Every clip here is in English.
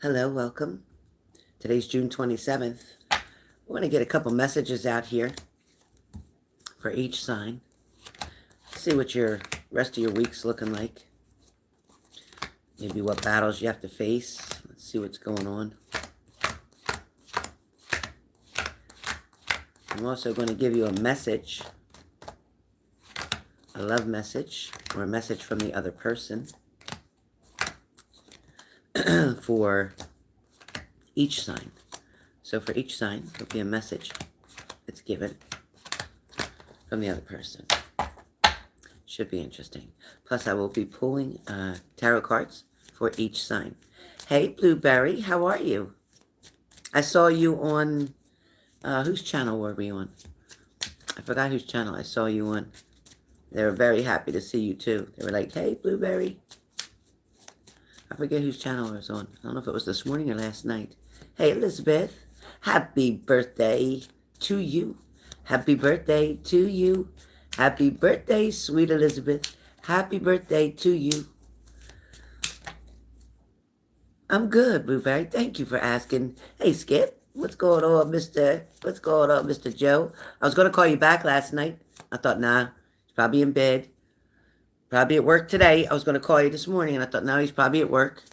Hello, welcome. Today's June 27th. We want to get a couple messages out here for each sign. See what your rest of your week's looking like. Maybe what battles you have to face. Let's see what's going on. I'm also going to give you a message, a love message, or a message from the other person for each sign. So for each sign, there'll be a message that's given from the other person. Should be interesting. Plus, I will be pulling tarot cards for each sign. Hey, Blueberry, how are you? I saw you on, whose channel were we on? I forgot whose channel I saw you on. They were very happy to see you, too. They were like, hey, Blueberry. I forget whose channel I was on. I don't know if it was this morning or last night. Hey, Elizabeth, happy birthday to you. Happy birthday to you. Happy birthday, sweet Elizabeth. Happy birthday to you. I'm good, Blueberry. Thank you for asking. Hey, Skip. What's going on, Mr. Joe? I was going to call you back last night. I thought, nah, he's probably in bed. Probably at work today. I was going to call you this morning, and I thought, no, he's probably at work.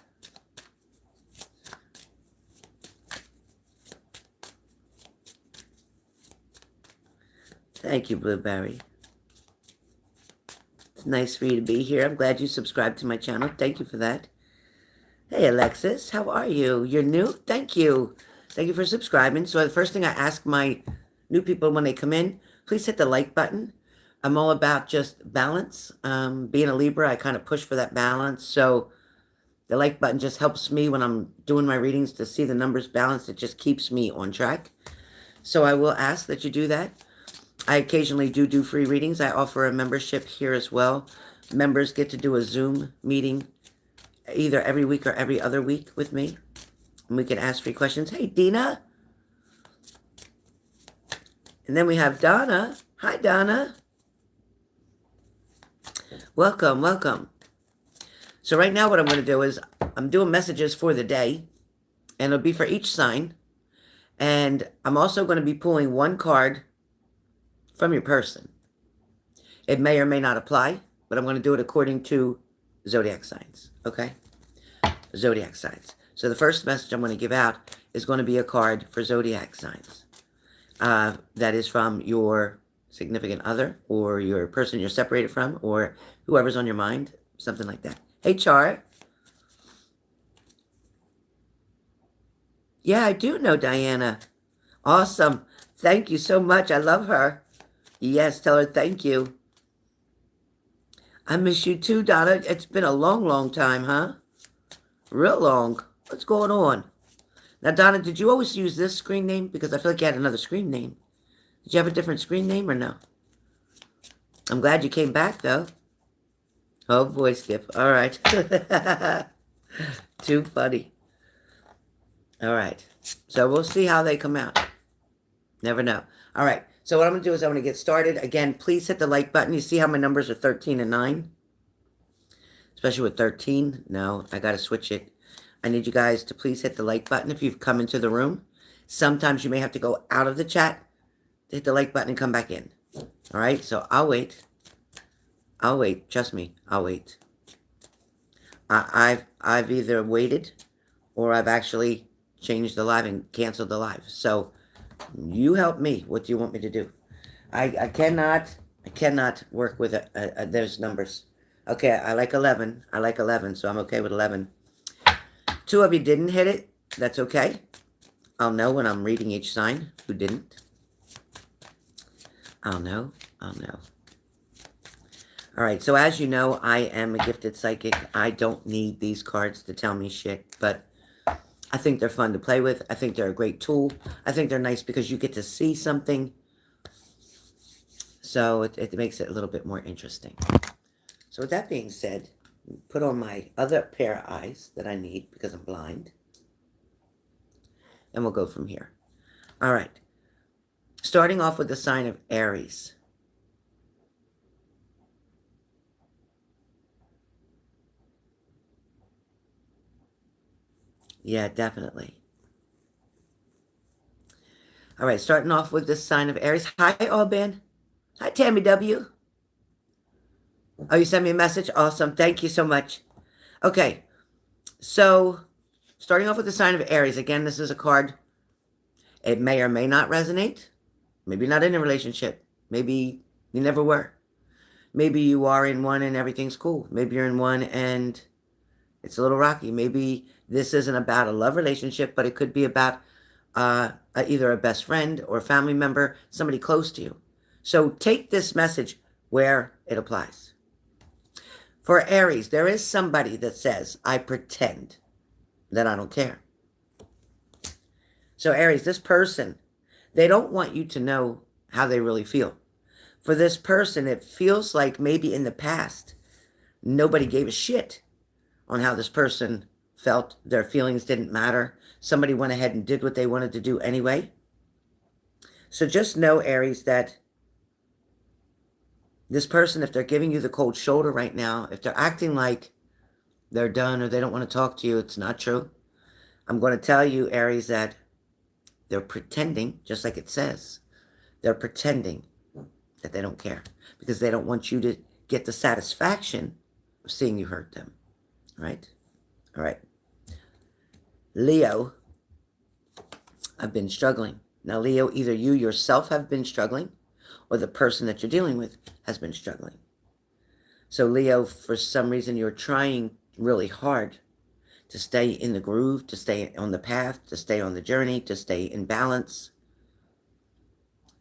Thank you, Blueberry. It's nice for you to be here. I'm glad you subscribed to my channel. Thank you for that. Hey, Alexis, how are you? You're new? Thank you. Thank you for subscribing. So the first thing I ask my new people when they come in, please hit the like button. I'm all about just balance. Being a Libra, I kind of push for that balance. So the like button just helps me when I'm doing my readings to see the numbers balanced. It just keeps me on track. So I will ask that you do that. I occasionally do free readings. I offer a membership here as well. Members get to do a Zoom meeting either every week or every other week with me. And we can ask free questions. Hey, Dina. And then we have Donna. Hi, Donna. Welcome, welcome. So right now what I'm going to do is I'm doing messages for the day. And it'll be for each sign. And I'm also going to be pulling one card from your person. It may or may not apply, but I'm going to do it according to zodiac signs, okay? Zodiac signs. So the first message I'm going to give out is going to be a card for zodiac signs. That is from your significant other or your person you're separated from or whoever's on your mind, something like that. Hey, Char. Yeah, I do know Diana. Awesome. Thank you so much. I love her. Yes, tell her thank you. I miss you too, Donna. It's been a long, long time, huh? Real long. What's going on? Now, Donna, did you always use this screen name? Because I feel like you had another screen name. Did you have a different screen name or no? I'm glad you came back, though. Oh, boy, Skip. All right. Too funny. All right. So we'll see how they come out. Never know. All right. So what I'm going to do is I'm going to get started. Again, please hit the like button. You see how my numbers are 13 and 9? Especially with 13. No, I got to switch it. I need you guys to please hit the like button if you've come into the room. Sometimes you may have to go out of the chat to hit the like button and come back in. All right, so I'll wait. I'll wait. Trust me, I'll wait. I've either waited or I've actually changed the live and canceled the live. So you help me. What do you want me to do? I cannot work with those numbers. Okay, I like 11. I like 11, so I'm okay with 11. 2 of you didn't hit it. That's okay. I'll know when I'm reading each sign who didn't. I'll know. I'll know. All right, so as you know, I am a gifted psychic. I don't need these cards to tell me shit, but I think they're fun to play with. I think they're a great tool. I think they're nice because you get to see something. So it makes it a little bit more interesting. So with that being said, put on my other pair of eyes that I need because I'm blind. And we'll go from here. All right. Starting off with the sign of Aries. Yeah, definitely. All right, starting off with the sign of Aries. Hi, Alban. Hi, Tammy W. Oh, you sent me a message? Awesome. Thank you so much. Okay, so starting off with the sign of Aries. Again, this is a card. It may or may not resonate. Maybe not in a relationship. Maybe you never were. Maybe you are in one and everything's cool. Maybe you're in one and it's a little rocky. Maybe this isn't about a love relationship, but it could be about either a best friend or a family member, somebody close to you. So take this message where it applies. For Aries, there is somebody that says, I pretend that I don't care. So Aries, this person, they don't want you to know how they really feel. For this person, it feels like maybe in the past, nobody gave a shit on how this person felt. Their feelings didn't matter. Somebody went ahead and did what they wanted to do anyway. So just know, Aries, that this person, if they're giving you the cold shoulder right now, if they're acting like they're done or they don't want to talk to you, it's not true. I'm going to tell you, Aries, that they're pretending, just like it says. They're pretending that they don't care because they don't want you to get the satisfaction of seeing you hurt them. Right? All right. Leo, I've been struggling. Now, Leo, either you yourself have been struggling or the person that you're dealing with has been struggling. So, Leo, for some reason, you're trying really hard to stay in the groove, to stay on the path, to stay on the journey, to stay in balance.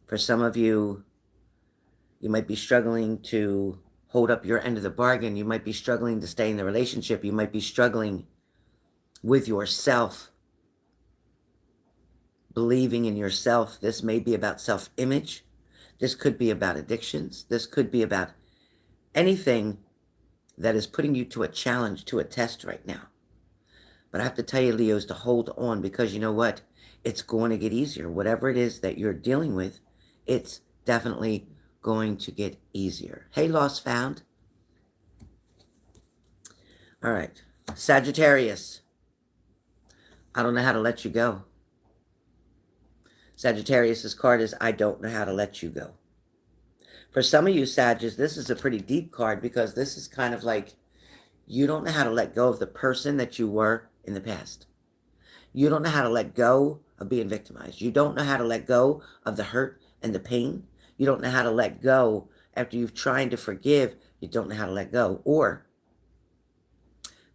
For some of you, you might be struggling to hold up your end of the bargain. You might be struggling to stay in the relationship. You might be struggling with yourself, believing in yourself. This may be about self-image. This could be about addictions. This could be about anything that is putting you to a challenge, to a test right now. But I have to tell you, Leos, to hold on because you know what? It's going to get easier. Whatever it is that you're dealing with, it's definitely going to get easier. Hey, Lost Found. All right. Sagittarius. I don't know how to let you go. Sagittarius's card is I don't know how to let you go. For some of you, Sagittarius, this is a pretty deep card because this is kind of like you don't know how to let go of the person that you were in the past. You don't know how to let go of being victimized. You don't know how to let go of the hurt and the pain. You don't know how to let go after you've tried to forgive. You don't know how to let go. Or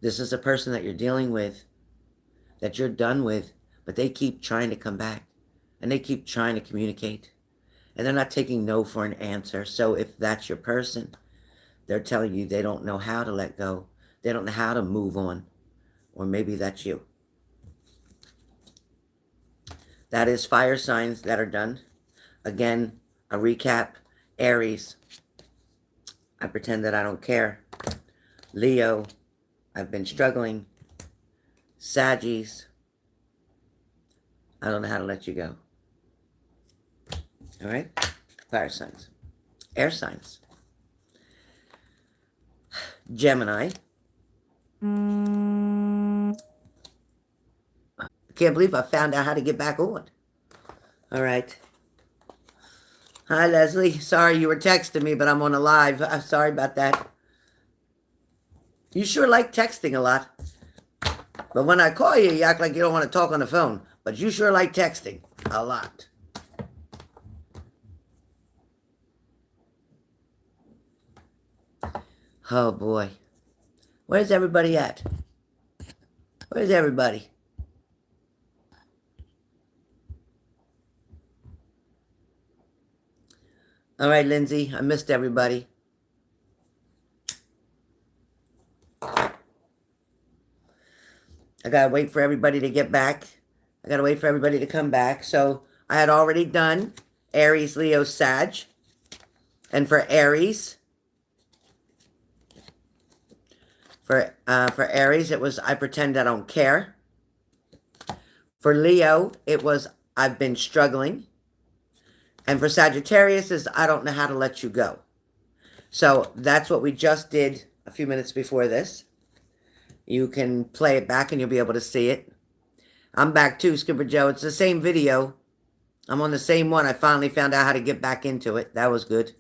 this is a person that you're dealing with, that you're done with, but they keep trying to come back and they keep trying to communicate and they're not taking no for an answer. So if that's your person, they're telling you they don't know how to let go. They don't know how to move on. Or maybe that's you. That is fire signs that are done. Again, a recap. Aries, I pretend that I don't care. Leo, I've been struggling. Saggies, I don't know how to let you go. All right? Fire signs. Air signs. Gemini. I can't believe I found out how to get back on. All right. Hi, Leslie. Sorry you were texting me, but I'm on a live. I'm sorry about that. You sure like texting a lot. But when I call you, you act like you don't want to talk on the phone. But you sure like texting a lot. Oh, boy. Where's everybody at? Where's everybody? All right, Lindsay. I missed everybody. I gotta wait for everybody to get back. I gotta wait for everybody to come back. So I had already done Aries, Leo, Sag. And for Aries, for Aries, it was I pretend I don't care. For Leo, it was I've been struggling. And for Sagittarius is I don't know how to let you go. So that's what we just did a few minutes before this. You can play it back and you'll be able to see it. I'm back too, Skipper Joe. It's the same video. I'm on the same one. I finally found out how to get back into it. That was good.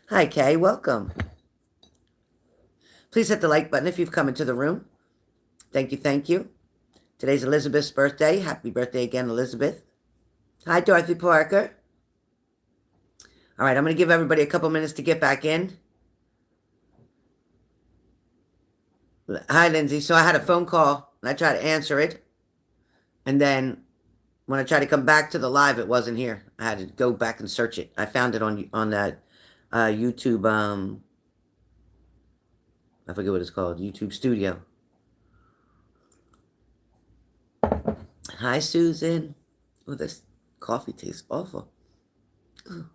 Hi, Kay. Welcome. Please hit the like button if you've come into the room. Thank you, thank you. Today's Elizabeth's birthday. Happy birthday again, Elizabeth. Hi, Dorothy Parker. All right, I'm going to give everybody a couple minutes to get back in. Hi, Lindsay. So I had a phone call, and I tried to answer it. And then when I tried to come back to the live, it wasn't here. I had to go back and search it. I found it on that YouTube, I forget what it's called, YouTube Studio. Hi, Susan. Oh, this coffee tastes awful. Ugh.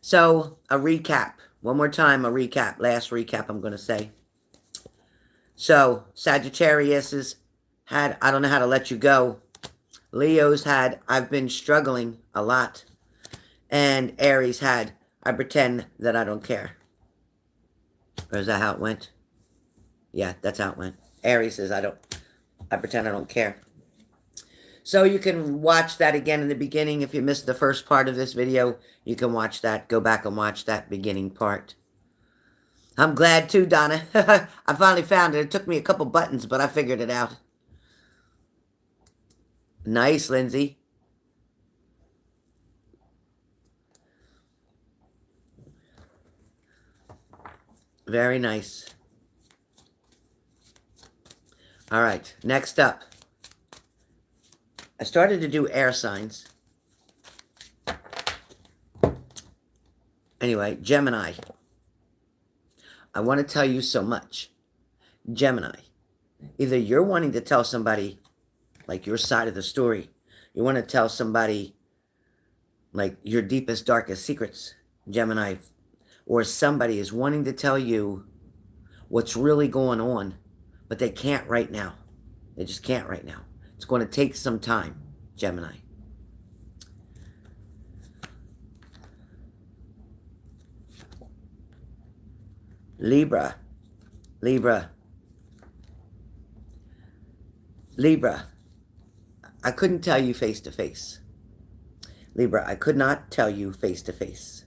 So, a recap. One more time, a recap. Last recap, I'm going to say. So, Sagittarius had, I don't know how to let you go. Leo's had, I've been struggling a lot. And Aries had, I pretend that I don't care. Or is that how it went? Yeah, that's how it went. Aries says, I pretend I don't care. So you can watch that again in the beginning. If you missed the first part of this video, you can watch that. Go back and watch that beginning part. I'm glad too, Donna. I finally found it. It took me a couple buttons, but I figured it out. Nice, Lindsay. Very nice. All right, next up. I started to do air signs. Anyway, Gemini. I want to tell you so much. Gemini. Either you're wanting to tell somebody, like, your side of the story. You want to tell somebody, like, your deepest, darkest secrets, Gemini. Or somebody is wanting to tell you what's really going on, but they can't right now. They just can't right now. It's going to take some time, Gemini. Libra. Libra. Libra. I couldn't tell you face to face. Libra, I could not tell you face to face.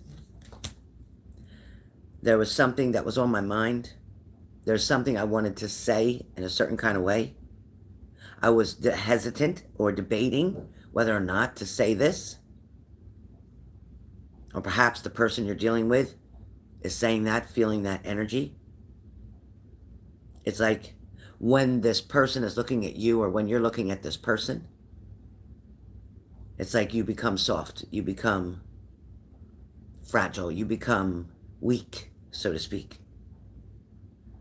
There was something that was on my mind. There's something I wanted to say in a certain kind of way. I was hesitant or debating whether or not to say this. Or perhaps the person you're dealing with is saying that, feeling that energy. It's like when this person is looking at you or when you're looking at this person, it's like you become soft. You become fragile. You become weak, so to speak.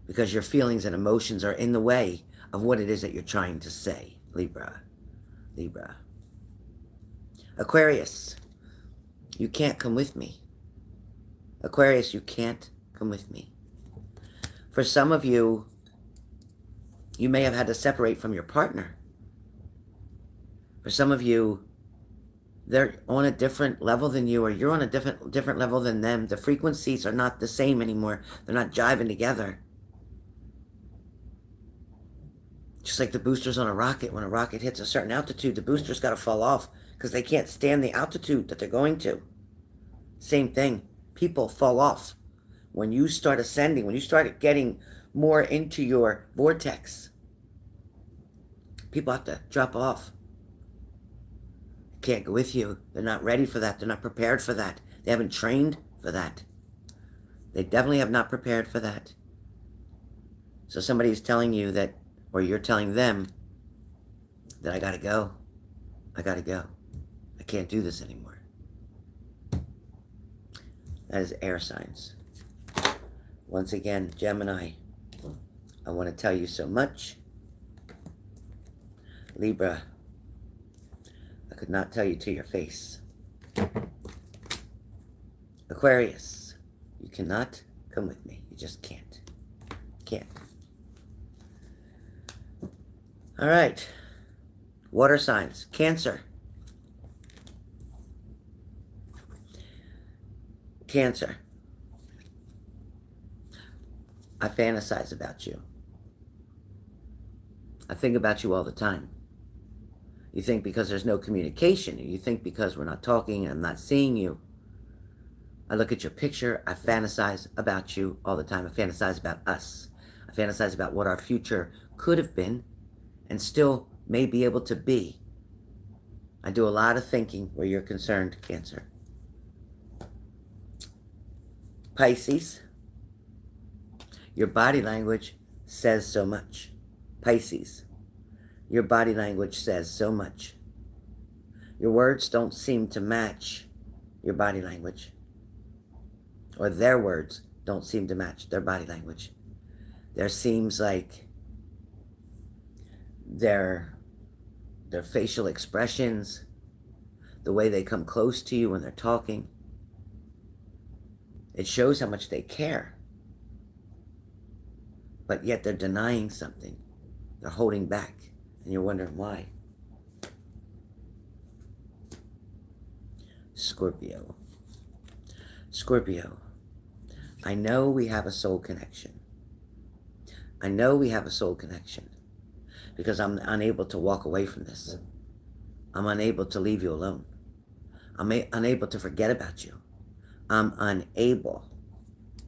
Because your feelings and emotions are in the way of what it is that you're trying to say, Libra. Libra. Aquarius, you can't come with me. Aquarius, you can't come with me. For some of you, you may have had to separate from your partner. For some of you, they're on a different level than you, or you're on a different level than them. The frequencies are not the same anymore. They're not jiving together. Just like the boosters on a rocket. When a rocket hits a certain altitude, the booster's got to fall off because they can't stand the altitude that they're going to. Same thing. People fall off. When you start ascending, when you start getting more into your vortex, people have to drop off. Can't go with you. They're not ready for that. They're not prepared for that. They haven't trained for that. They definitely have not prepared for that. So somebody's telling you that, or you're telling them that I gotta go. I gotta go. I can't do this anymore. That is air signs. Once again, Gemini, I want to tell you so much. Libra, I could not tell you to your face. Aquarius, you cannot come with me. You just can't. Can't. All right. Water signs. Cancer. Cancer. I fantasize about you. I think about you all the time. You think because there's no communication, you think because we're not talking and I'm not seeing you. I look at your picture, I fantasize about you all the time. I fantasize about us. I fantasize about what our future could have been and still may be able to be. I do a lot of thinking where you're concerned, Cancer. Pisces, your body language says so much. Pisces, your body language says so much. Your words don't seem to match your body language. Or their words don't seem to match their body language. There seems like their facial expressions, the way they come close to you when they're talking, it shows how much they care. But yet they're denying something. They're holding back. And you're wondering why. Scorpio. Scorpio. I know we have a soul connection. I know we have a soul connection. Because I'm unable to walk away from this. I'm unable to leave you alone. I'm unable to forget about you. I'm unable,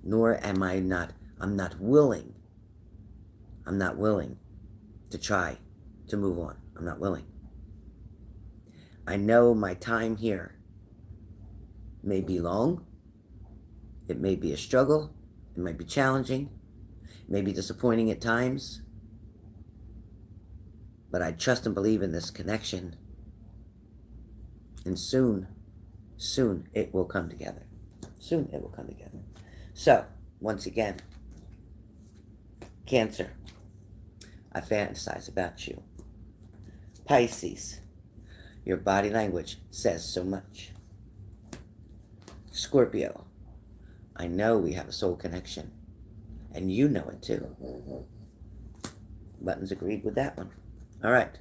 nor am I not, I'm not willing to try to move on. I'm not willing. I know my time here may be long. It may be a struggle. It might be challenging. It may be disappointing at times. But I trust and believe in this connection. And soon it will come together. Soon it will come together. So, once again, Cancer, I fantasize about you. Pisces, your body language says so much. Scorpio, I know we have a soul connection. And you know it too. Buttons agreed with that one. All right.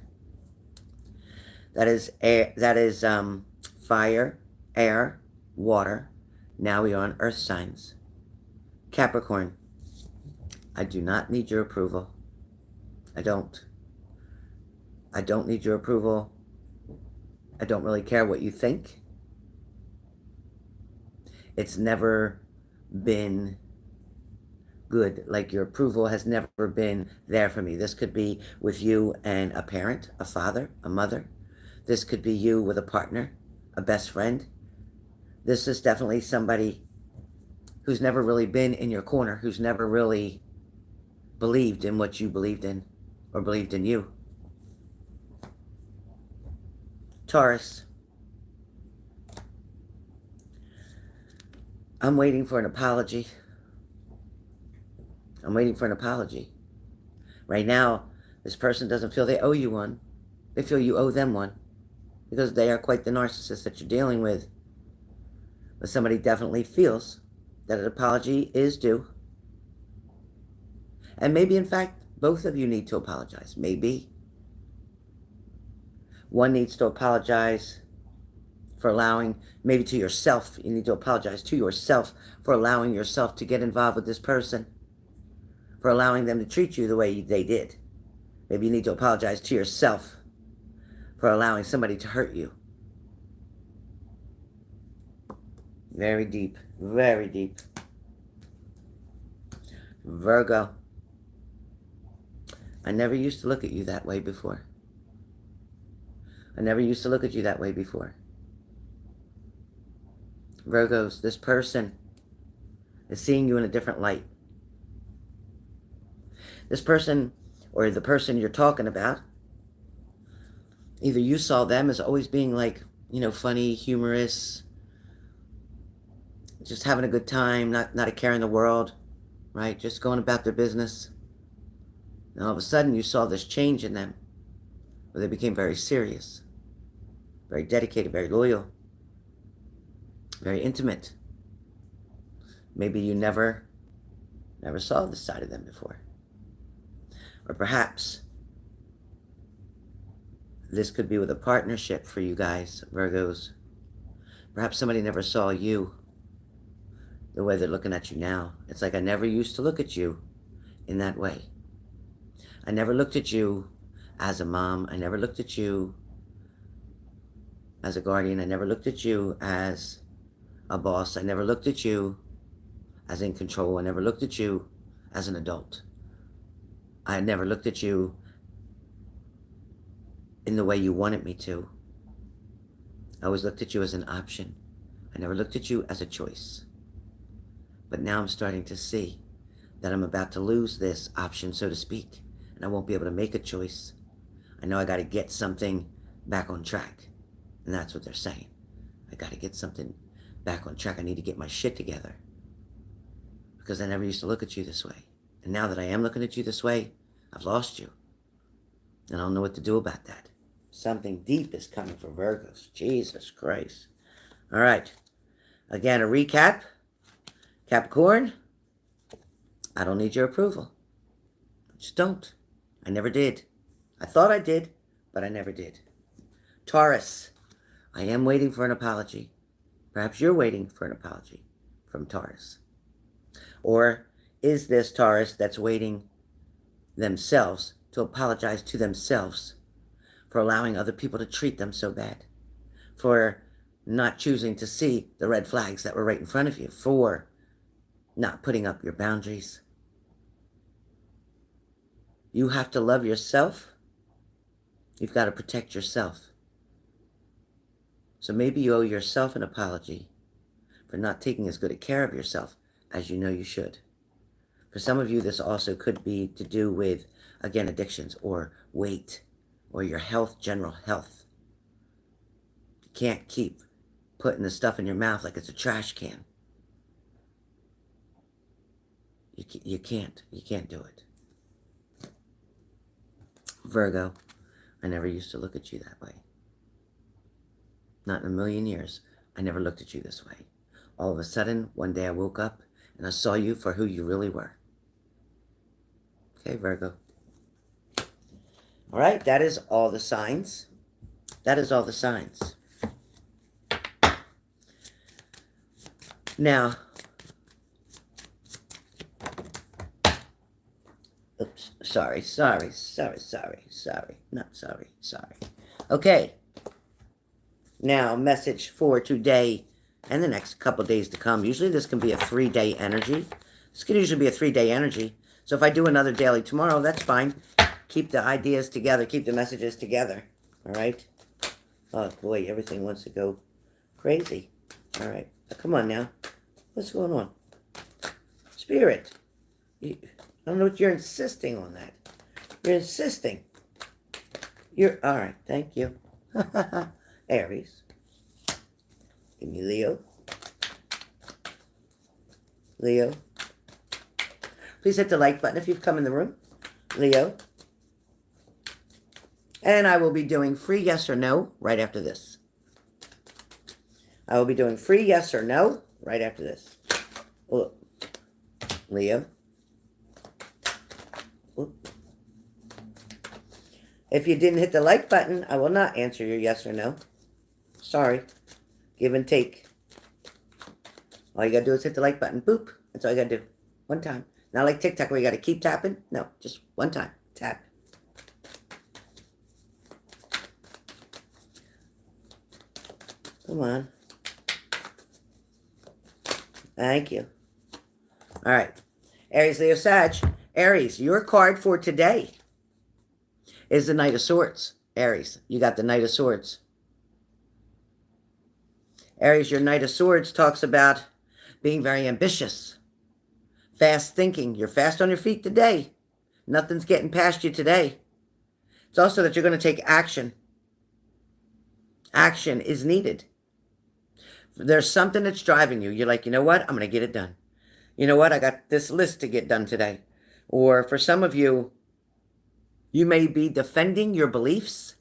That is air, fire, air, water. Now we are on earth signs. Capricorn, I do not need your approval. I don't. I don't need your approval. I don't really care what you think. It's never been good. Like, your approval has never been there for me. This could be with you and a parent, a father, a mother. This could be you with a partner, a best friend. This is definitely somebody who's never really been in your corner, who's never really believed in what you believed in or believed in you. Taurus, I'm waiting for an apology. I'm waiting for an apology. Right now, this person doesn't feel they owe you one. They feel you owe them one because they are quite the narcissist that you're dealing with. But somebody definitely feels that an apology is due. And maybe, in fact, both of you need to apologize. Maybe. One needs to apologize for allowing, maybe to yourself. You need to apologize to yourself for allowing yourself to get involved with this person. For allowing them to treat you the way they did. Maybe you need to apologize to yourself for allowing somebody to hurt you. Very deep. Very deep. Virgo, I never used to look at you that way before. I never used to look at you that way before. Virgos, this person is seeing you in a different light. This person, or the person you're talking about, either you saw them as always being like, you know, funny, humorous, just having a good time, not a care in the world, right? Just going about their business. And all of a sudden you saw this change in them, where they became very serious, very dedicated, very loyal, very intimate. Maybe you never saw this side of them before. Or perhaps this could be with a partnership for you guys, Virgos. Perhaps somebody never saw you the way they're looking at you now. It's like, I never used to look at you in that way. I never looked at you as a mom. I never looked at you as a guardian. I never looked at you as a boss. I never looked at you as in control. I never looked at you as an adult. I never looked at you in the way you wanted me to. I always looked at you as an option. I never looked at you as a choice. But now I'm starting to see that I'm about to lose this option, so to speak, and I won't be able to make a choice. I know I got to get something back on track, and that's what they're saying. I got to get something back on track. I need to get my shit together, because I never used to look at you this way. And now that I am looking at you this way, I've lost you, and I don't know what to do about that. Something deep is coming for Virgos. Jesus Christ. All right. Again, a recap. Capricorn, I don't need your approval. I just don't. I never did. I thought I did, but I never did. Taurus, I am waiting for an apology. Perhaps you're waiting for an apology from Taurus. Or is this Taurus that's waiting themselves to apologize to themselves for allowing other people to treat them so bad, for not choosing to see the red flags that were right in front of you, for not putting up your boundaries? You have to love yourself. You've got to protect yourself. So maybe you owe yourself an apology for not taking as good a care of yourself as you know you should. For some of you, this also could be to do with, again, addictions or weight or your health, general health. You can't keep putting the stuff in your mouth like it's a trash can. You can't do it. Virgo, I never used to look at you that way. Not in a million years. I never looked at you this way. All of a sudden, one day I woke up and I saw you for who you really were. Okay, Virgo. All right, that is all the signs. That is all the signs. Now, oops, sorry. Not sorry. Okay. Now, message for today and the next couple days to come. Usually this can be a 3-day energy. This can usually be a 3-day energy. So if I do another daily tomorrow, that's fine. Keep the ideas together. Keep the messages together. All right? Oh, boy, everything wants to go crazy. All right. Now, come on now. What's going on? Spirit. I don't know what you're insisting on that. You're insisting. All right. Thank you. Aries. Give me Leo. Leo. Please hit the like button if you've come in the room. Leo. And I will be doing free yes or no right after this. I will be doing free yes or no right after this. Oh, Leo. Oh. If you didn't hit the like button, I will not answer your yes or no. Sorry. Give and take. All you gotta do is hit the like button. Boop. That's all you gotta do. One time. Not like TikTok where you gotta keep tapping. No, just one time. Tap. Come on. Thank you. All right. Aries, Leo, Sag. Aries, your card for today is the Knight of Swords. Aries, you got the Knight of Swords. Aries, your Knight of Swords talks about being very ambitious, fast thinking. You're fast on your feet today. Nothing's getting past you today. It's also that you're going to take action. Action is needed. There's something that's driving you. You're like, you know what? I'm going to get it done. You know what? I got this list to get done today. Or for some of you, you may be defending your beliefs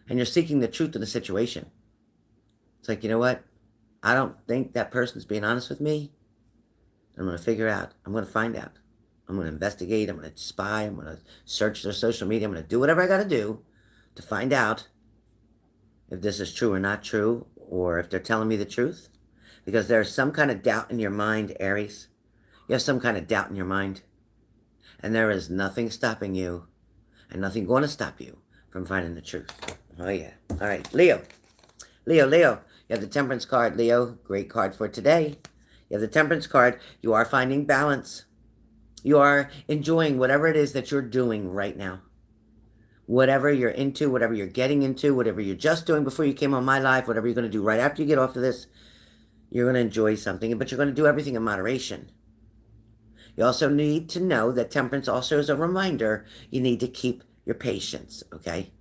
and you're seeking the truth of the situation. It's like, you know what? I don't think that person's being honest with me. I'm going to figure out. I'm going to find out. I'm going to investigate. I'm going to spy. I'm going to search their social media. I'm going to do whatever I got to do to find out if this is true or not true, or if they're telling me the truth. Because there's some kind of doubt in your mind, Aries. You have some kind of doubt in your mind. And there is nothing stopping you and nothing going to stop you from finding the truth. Oh, yeah. All right. Leo. Leo. You have the Temperance card, Leo. Great card for today. You have the Temperance card. You are finding balance. You are enjoying whatever it is that you're doing right now. Whatever you're into, whatever you're getting into, whatever you're just doing before you came on my live, whatever you're going to do right after you get off of this, you're going to enjoy something, but you're going to do everything in moderation. You also need to know that Temperance also is a reminder you need to keep your patience, okay?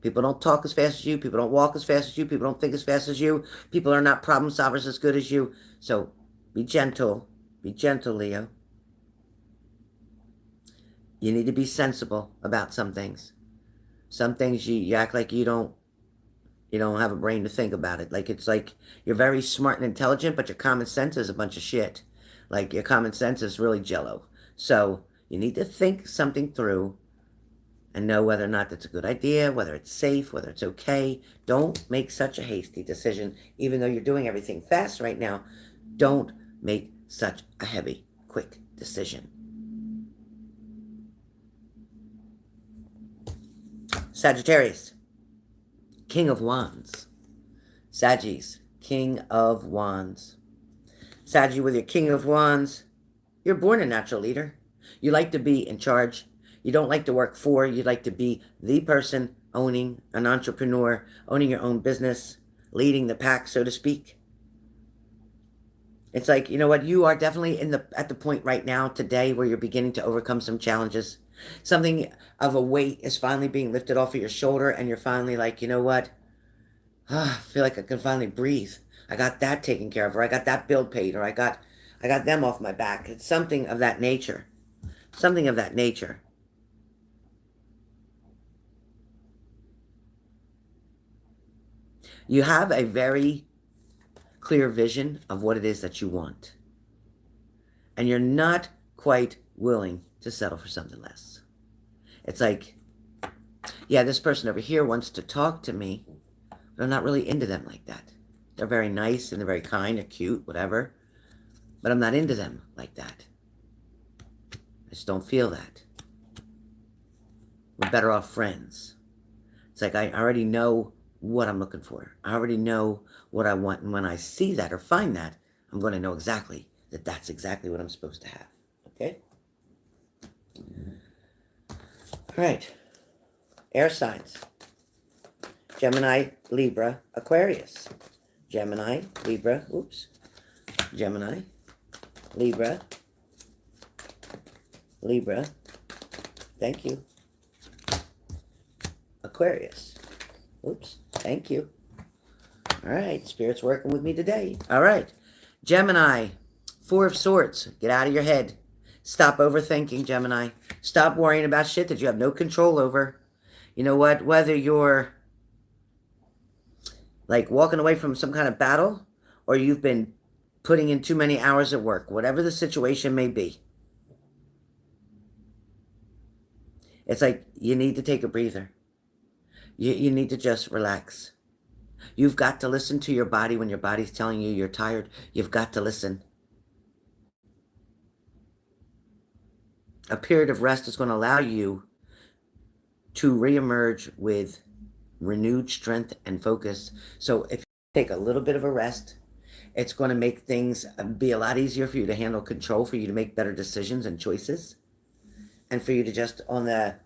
People don't talk as fast as you. People don't walk as fast as you. People don't think as fast as you. People are not problem solvers as good as you. So be gentle. Be gentle, Leo. You need to be sensible about some things. Some things you act like you don't have a brain to think about it. Like it's like you're very smart and intelligent, but your common sense is a bunch of shit. Like your common sense is really jello. So you need to think something through and know whether or not that's a good idea, whether it's safe, whether it's okay. Don't make such a hasty decision, even though you're doing everything fast right now. Don't make such a heavy, quick decision. Sagittarius, King of Wands. Sagittarius, King of Wands. Saggy, with your King of Wands, you're born a natural leader. You like to be in charge. You don't like to work for. You like to be the person owning an entrepreneur, owning your own business, leading the pack, so to speak. It's like, you know what? You are definitely at the point right now today where you're beginning to overcome some challenges. Something of a weight is finally being lifted off of your shoulder, and you're finally like, you know what? I feel like I can finally breathe. I got that taken care of, or I got that bill paid, or I got them off my back. It's something of that nature. Something of that nature. You have a very clear vision of what it is that you want. And you're not quite willing to settle for something less. It's like, yeah, this person over here wants to talk to me, but I'm not really into them like that. They're very nice and they're very kind and cute, whatever. But I'm not into them like that. I just don't feel that. We're better off friends. It's like I already know what I'm looking for. I already know what I want. And when I see that or find that, I'm going to know exactly that that's exactly what I'm supposed to have. Okay? All right. Air signs. Gemini, Libra, Aquarius. Gemini, Libra, Gemini, Libra, thank you. Aquarius, thank you. All right, Spirit's working with me today. All right, Gemini, Four of Swords. Get out of your head. Stop overthinking, Gemini. Stop worrying about shit that you have no control over. You know what? Whether you're like walking away from some kind of battle, or you've been putting in too many hours at work, whatever the situation may be, it's like you need to take a breather. You need to just relax. You've got to listen to your body when your body's telling you you're tired. You've got to listen. A period of rest is going to allow you to reemerge with renewed strength and focus. So if you take a little bit of a rest, it's going to make things be a lot easier for you to handle control, for you to make better decisions and choices, and for you to just, on the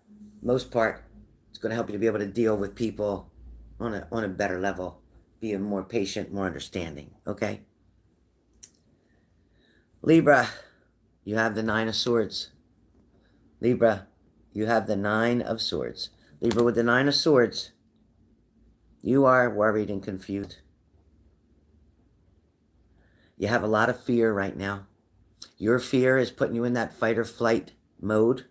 most part, it's going to help you to be able to deal with people on a better level, be more patient, more understanding, okay? Libra, you have the Nine of Swords. Libra, you have the Nine of Swords. Libra, with the Nine of Swords, you are worried and confused. You have a lot of fear right now. Your fear is putting you in that fight or flight mode,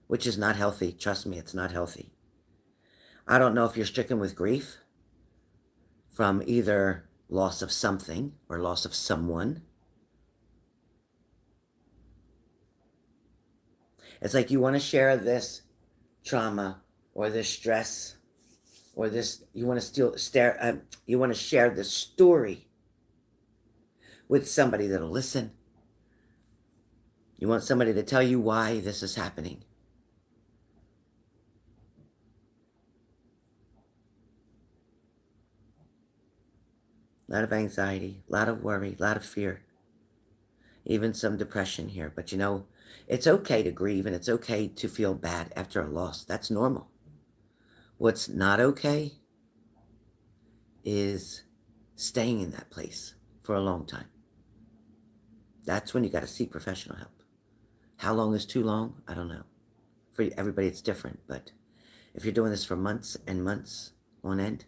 which is not healthy. Trust me, it's not healthy. I don't know if you're stricken with grief from either loss of something or loss of someone. It's like you want to share this trauma or this stress or this, you want to share this story with somebody that'll listen. You want somebody to tell you why this is happening. A lot of anxiety, a lot of worry, a lot of fear, even some depression here. But you know, it's okay to grieve and it's okay to feel bad after a loss. That's normal. What's not okay is staying in that place for a long time. That's when you got to seek professional help. How long is too long? I don't know. For everybody, it's different. But if you're doing this for months and months on end,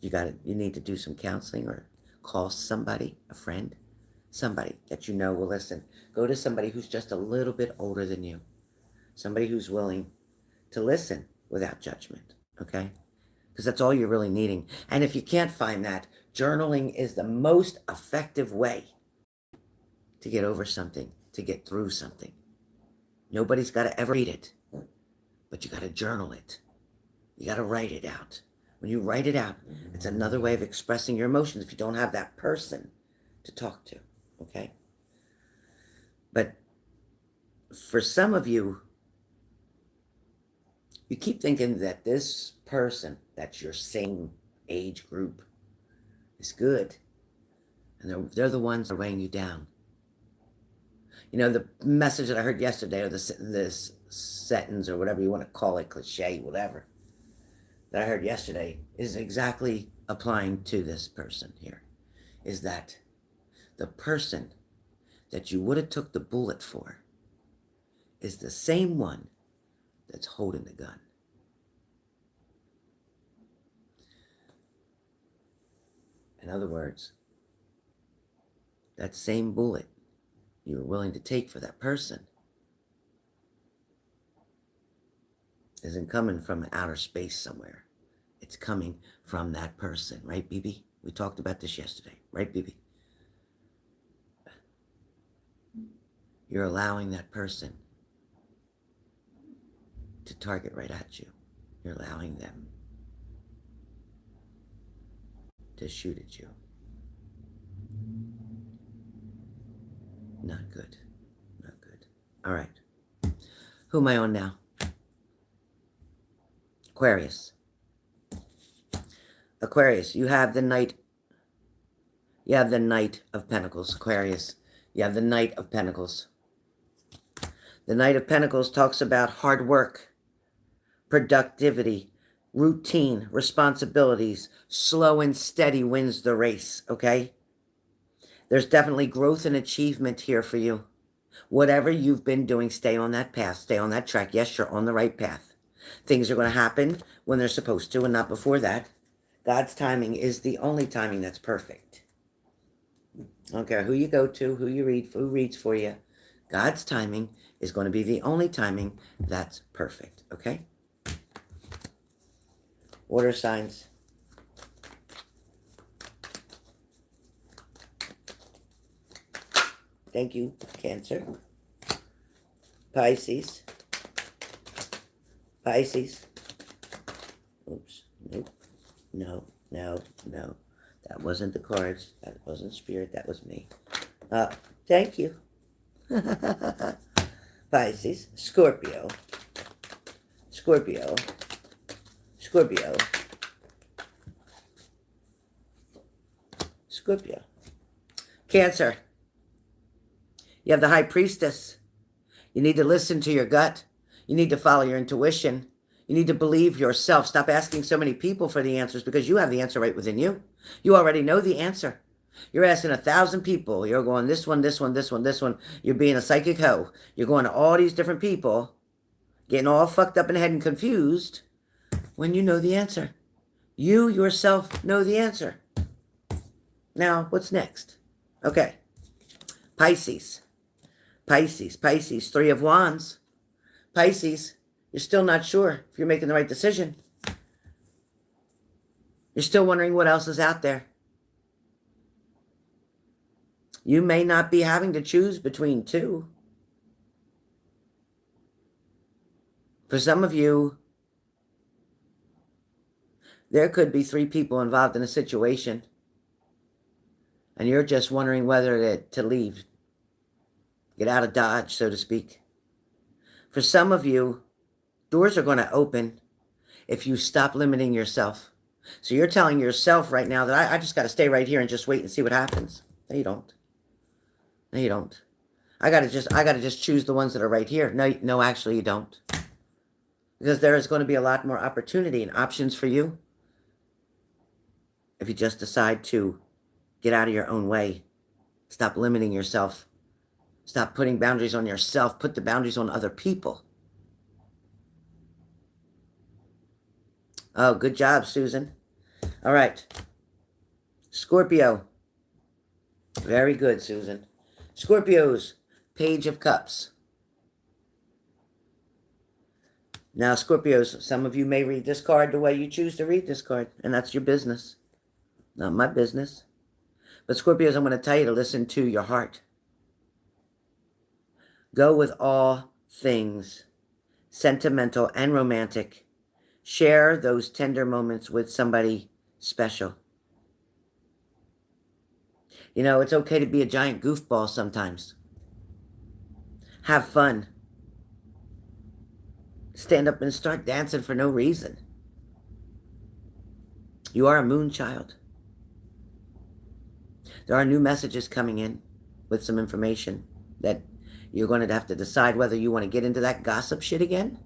you need to do some counseling or call somebody, a friend, somebody that you know will listen. Go to somebody who's just a little bit older than you. Somebody who's willing to listen without judgment, okay? Because that's all you're really needing. And if you can't find that, journaling is the most effective way to get over something, to get through something. Nobody's got to ever read it, but you got to journal it. You got to write it out. When you write it out, it's another way of expressing your emotions if you don't have that person to talk to, okay? But for some of you, you keep thinking that this person that's your same age group is good, and they're the ones that are weighing you down. You know, the message that I heard yesterday, or this sentence, or whatever you want to call it, cliche, whatever, that I heard yesterday is exactly applying to this person here, is that the person that you would have took the bullet for is the same one that's holding the gun. In other words, that same bullet you were willing to take for that person isn't coming from outer space somewhere. It's coming from that person, right, BB? We talked about this yesterday, right, BB? You're allowing that person to target right at you. You're allowing them to shoot at you. Not good. Not good. All right. Who am I on now? Aquarius. Aquarius, you have the Knight. You have the Knight of Pentacles, Aquarius. You have the Knight of Pentacles. The Knight of Pentacles talks about hard work, productivity, routine, responsibilities. Slow and steady wins the race, okay? There's definitely growth and achievement here for you. Whatever you've been doing, stay on that path. Stay on that track. Yes, you're on the right path. Things are going to happen when they're supposed to and not before that. God's timing is the only timing that's perfect. I don't care who you go to, who you read, who reads for you. God's timing is going to be the only timing that's perfect, okay? Water signs. Thank you, Cancer. Pisces. Pisces. Oops. Nope. No, no, no. That wasn't the cards. That wasn't spirit. That was me. Thank you. Pisces. Scorpio. Scorpio. Scorpio. Scorpio. Cancer. You have the High Priestess. You need to listen to your gut. You need to follow your intuition. You need to believe yourself. Stop asking so many people for the answers because you have the answer right within you. You already know the answer. You're asking 1,000 people. You're going this one, this one, this one, this one. You're being a psychic hoe. You're going to all these different people, getting all fucked up in the head and confused when you know the answer. You yourself know the answer. Now, what's next? Okay. Pisces. Pisces. Pisces. Three of Wands. Pisces. You're still not sure if you're making the right decision. You're still wondering what else is out there. You may not be having to choose between two. For some of you, there could be 3 people involved in a situation, and you're just wondering whether to leave. Get out of Dodge, so to speak. For some of you, doors are going to open if you stop limiting yourself. So you're telling yourself right now that I just got to stay right here and just wait and see what happens. No, you don't. No, you don't. I gotta just choose the ones that are right here. No, actually you don't. Because there is going to be a lot more opportunity and options for you if you just decide to get out of your own way. Stop limiting yourself. Stop putting boundaries on yourself. Put the boundaries on other people. Oh, good job, Susan. All right. Scorpio. Very good, Susan. Scorpios, Page of Cups. Now, Scorpios, some of you may read this card the way you choose to read this card, and that's your business. Not my business. But Scorpios, I'm going to tell you to listen to your heart. Go with all things sentimental and romantic. Share those tender moments with somebody special. You know, it's okay to be a giant goofball sometimes. Have fun. Stand up and start dancing for no reason. You are a moon child. There are new messages coming in with some information that you're going to have to decide whether you want to get into that gossip shit again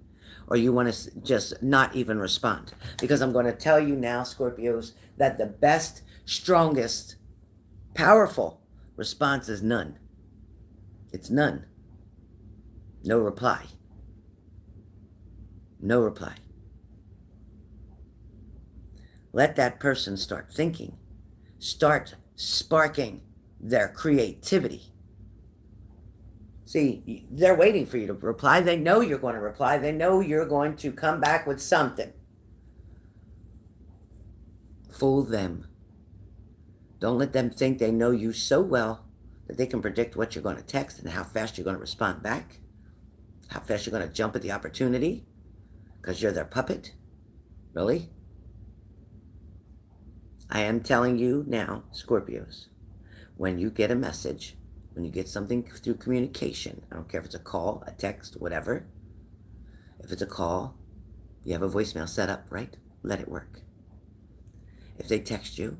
or you want to just not even respond. Because I'm going to tell you now, Scorpios, that the best, strongest, powerful response is none. It's none. No reply. No reply. Let that person start thinking. Start sparking their creativity. See, they're waiting for you to reply. They know you're going to reply. They know you're going to come back with something. Fool them. Don't let them think they know you so well that they can predict what you're going to text and how fast you're going to respond back, how fast you're going to jump at the opportunity because you're their puppet. Really? I am telling you now, Scorpios, when you get a message, when you get something through communication, I don't care if it's a call, a text, whatever. If it's a call, you have a voicemail set up, right? Let it work. If they text you,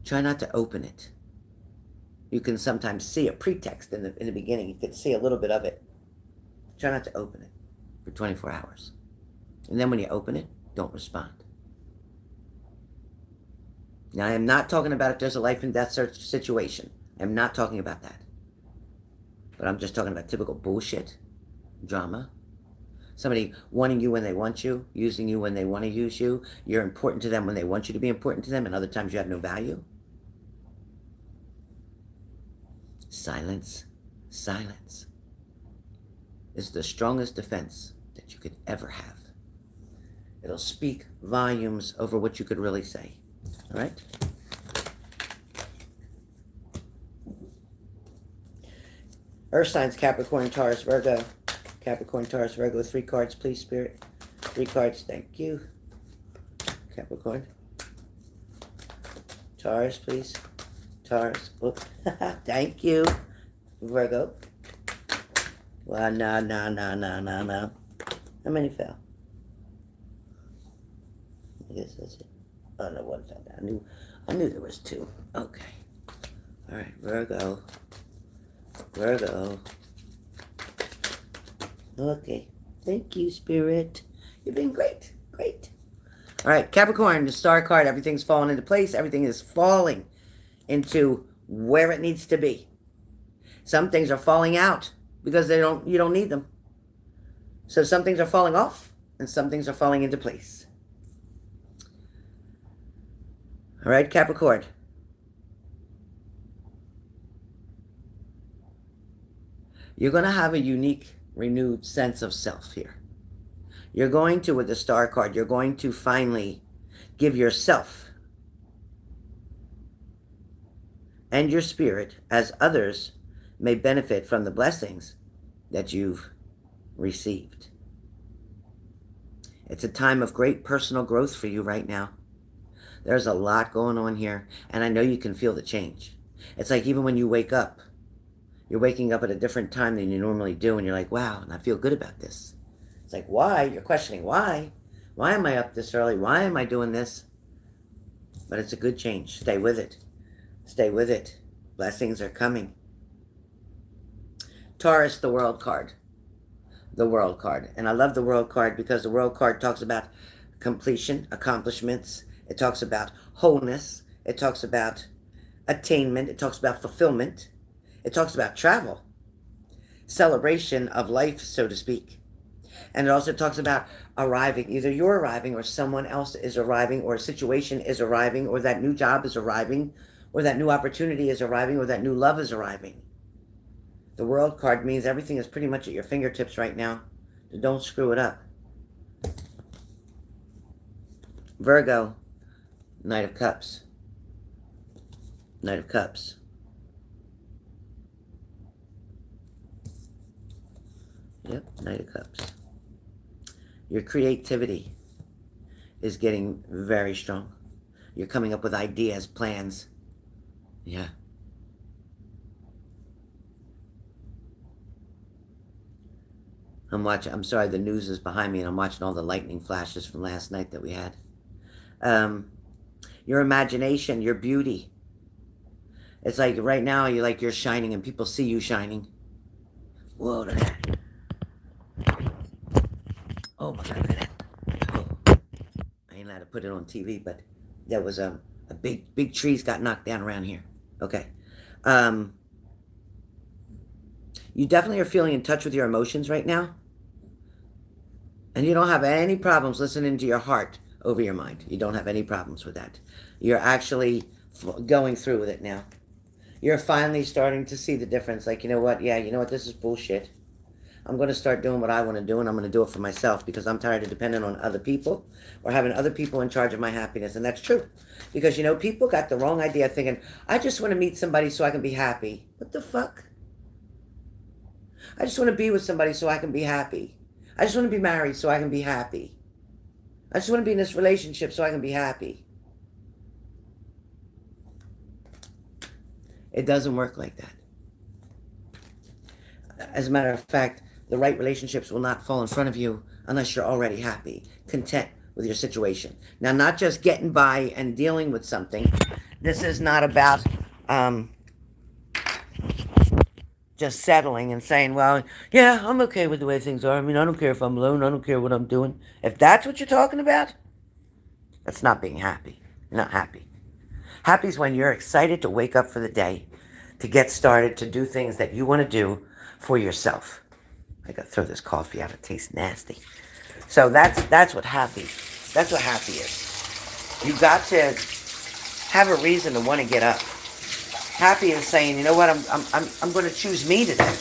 try not to open it. You can sometimes see a pretext in the beginning. You can see a little bit of it. Try not to open it for 24 hours. And then when you open it, don't respond. Now, I am not talking about if there's a life and death situation. I'm not talking about that. But I'm just talking about typical bullshit, drama. Somebody wanting you when they want you, using you when they want to use you. You're important to them when they want you to be important to them, and other times you have no value. Silence. Silence is the strongest defense that you could ever have. It'll speak volumes over what you could really say. All right? Earth signs, Capricorn, Taurus, Virgo. Capricorn, Taurus, Virgo. 3 cards, please, Spirit. 3 cards, thank you. Capricorn. Taurus, please. Taurus. Oops. Thank you. Virgo. Well, no. How many fell? I guess that's it. Oh, no, 1 fell down. I knew there was 2. Okay. All right, Virgo. Virgo. Okay. Thank you, Spirit. You've been great. Great. All right, Capricorn, the star card. Everything's falling into place. Everything is falling into where it needs to be. Some things are falling out because you don't need them. So some things are falling off and some things are falling into place. All right, Capricorn. You're going to have a unique, renewed sense of self here. You're going to, with the star card, you're going to finally give yourself and your spirit, as others may benefit from the blessings that you've received. It's a time of great personal growth for you right now. There's a lot going on here, and I know you can feel the change. It's like even when you wake up, You're waking up at a different time than you normally do, and you're like, wow, and I feel good about this. It's like, why? You're questioning why. Why am I up this early? Why am I doing this? But it's a good change. Stay with it. Stay with it. Blessings are coming. Taurus, the World card. The World card. And I love the World card because the World card talks about completion, accomplishments. It talks about wholeness. It talks about attainment. It talks about fulfillment. It talks about travel. Celebration of life, so to speak. And it also talks about arriving. Either you're arriving or someone else is arriving, or a situation is arriving, or that new job is arriving, or that new opportunity is arriving, or that new love is arriving. The World card means everything is pretty much at your fingertips right now. So don't screw it up. Virgo, Knight of Cups. Knight of Cups. Yep, Knight of Cups. Your creativity is getting very strong. You're coming up with ideas, plans. Yeah. I'm sorry, the news is behind me and I'm watching all the lightning flashes from last night that we had. Your imagination, your beauty. It's like right now you're shining and people see you shining. Whoa, look at that. Oh my God, look at that. Oh. I ain't allowed to put it on TV, but there was a big trees got knocked down around here. Okay. You definitely are feeling in touch with your emotions right now. And you don't have any problems listening to your heart over your mind. You don't have any problems with that. You're actually going through with it now. You're finally starting to see the difference. Like, you know what? Yeah, you know what? This is bullshit. I'm going to start doing what I want to do, and I'm going to do it for myself because I'm tired of depending on other people or having other people in charge of my happiness. And that's true. Because, people got the wrong idea thinking, I just want to meet somebody so I can be happy. What the fuck? I just want to be with somebody so I can be happy. I just want to be married so I can be happy. I just want to be in this relationship so I can be happy. It doesn't work like that. As a matter of fact, the right relationships will not fall in front of you unless you're already happy, content with your situation. Now, not just getting by and dealing with something. This is not about just settling and saying, well, yeah, I'm okay with the way things are. I mean, I don't care if I'm alone. I don't care what I'm doing. If that's what you're talking about, that's not being happy. You're not happy. Happy is when you're excited to wake up for the day, to get started, to do things that you want to do for yourself. I got to throw this coffee out. It tastes nasty. So that's what happy. That's what happy is. You got to have a reason to want to get up. Happy is saying, you know what, I'm going to choose me today.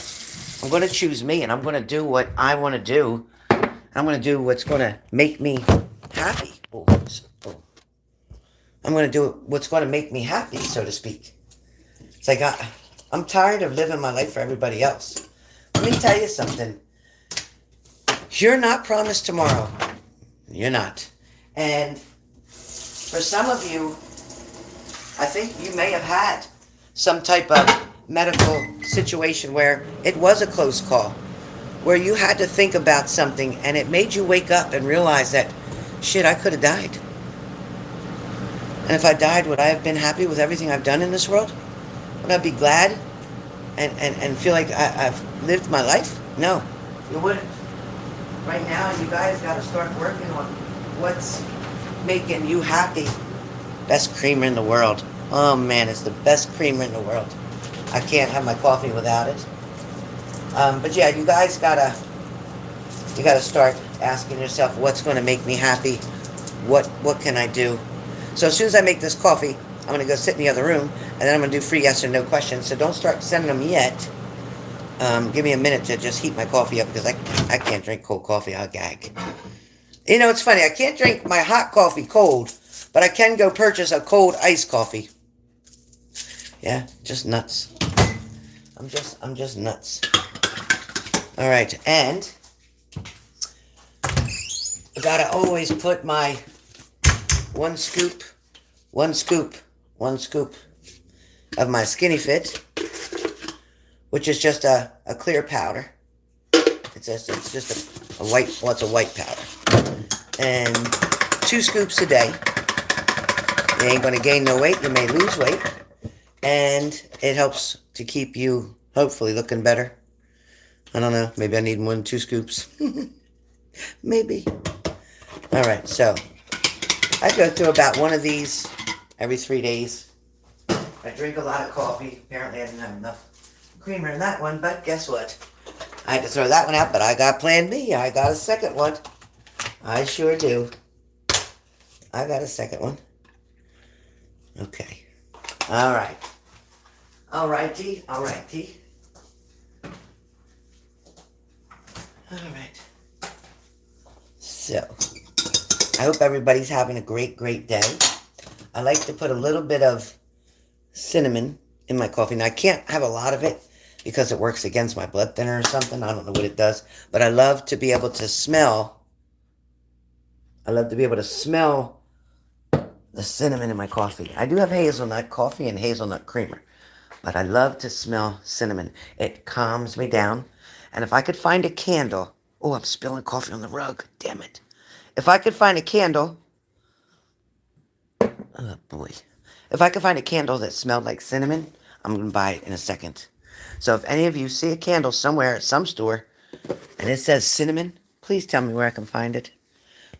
I'm going to choose me, and I'm going to do what I want to do. I'm going to do what's going to make me happy. I'm going to do what's going to make me happy, so to speak. It's like I'm tired of living my life for everybody else. Let me tell you something. You're not promised tomorrow. You're not. And for some of you, I think you may have had some type of medical situation where it was a close call, where you had to think about something and it made you wake up and realize that, shit, I could have died. And if I died, would I have been happy with everything I've done in this world? Would I be glad and feel like I've lived my life? No, you wouldn't. Right now, you guys got to start working on what's making you happy. Best creamer in the world. Oh man, it's the best creamer in the world. I can't have my coffee without it. But yeah, you guys gotta start asking yourself, what's going to make me happy? What can I do? So as soon as I make this coffee, I'm going to go sit in the other room, and then I'm going to do free yes or no questions. So don't start sending them yet. Give me a minute to just heat my coffee up because I can't drink cold coffee. I'll gag. It's funny. I can't drink my hot coffee cold, but I can go purchase a cold iced coffee. Yeah, just nuts. I'm just nuts. All right, and I gotta always put my one scoop of my Skinny Fit which is just a clear powder. It's just a white, well, it's a white powder. And 2 scoops a day. You ain't going to gain no weight. You may lose weight. And it helps to keep you, hopefully, looking better. I don't know. Maybe I need more than 2 scoops. Maybe. All right, so I go through about one of these every 3 days. I drink a lot of coffee. Apparently, I didn't have enough creamer in that one, but guess what? I had to throw that one out, but I got plan B. I got a second one. I sure do. I got a second one. Okay. All right. All righty. All righty. All right. So, I hope everybody's having a great, great day. I like to put a little bit of cinnamon in my coffee. Now, I can't have a lot of it because it works against my blood thinner or something. I don't know what it does. But I love to be able to smell. I love to be able to smell the cinnamon in my coffee. I do have hazelnut coffee and hazelnut creamer. But I love to smell cinnamon. It calms me down. And if I could find a candle. Oh, I'm spilling coffee on the rug. Damn it. If I could find a candle. Oh, boy. If I could find a candle that smelled like cinnamon, I'm going to buy it in a second. So if any of you see a candle somewhere at some store and it says cinnamon, please tell me where I can find it.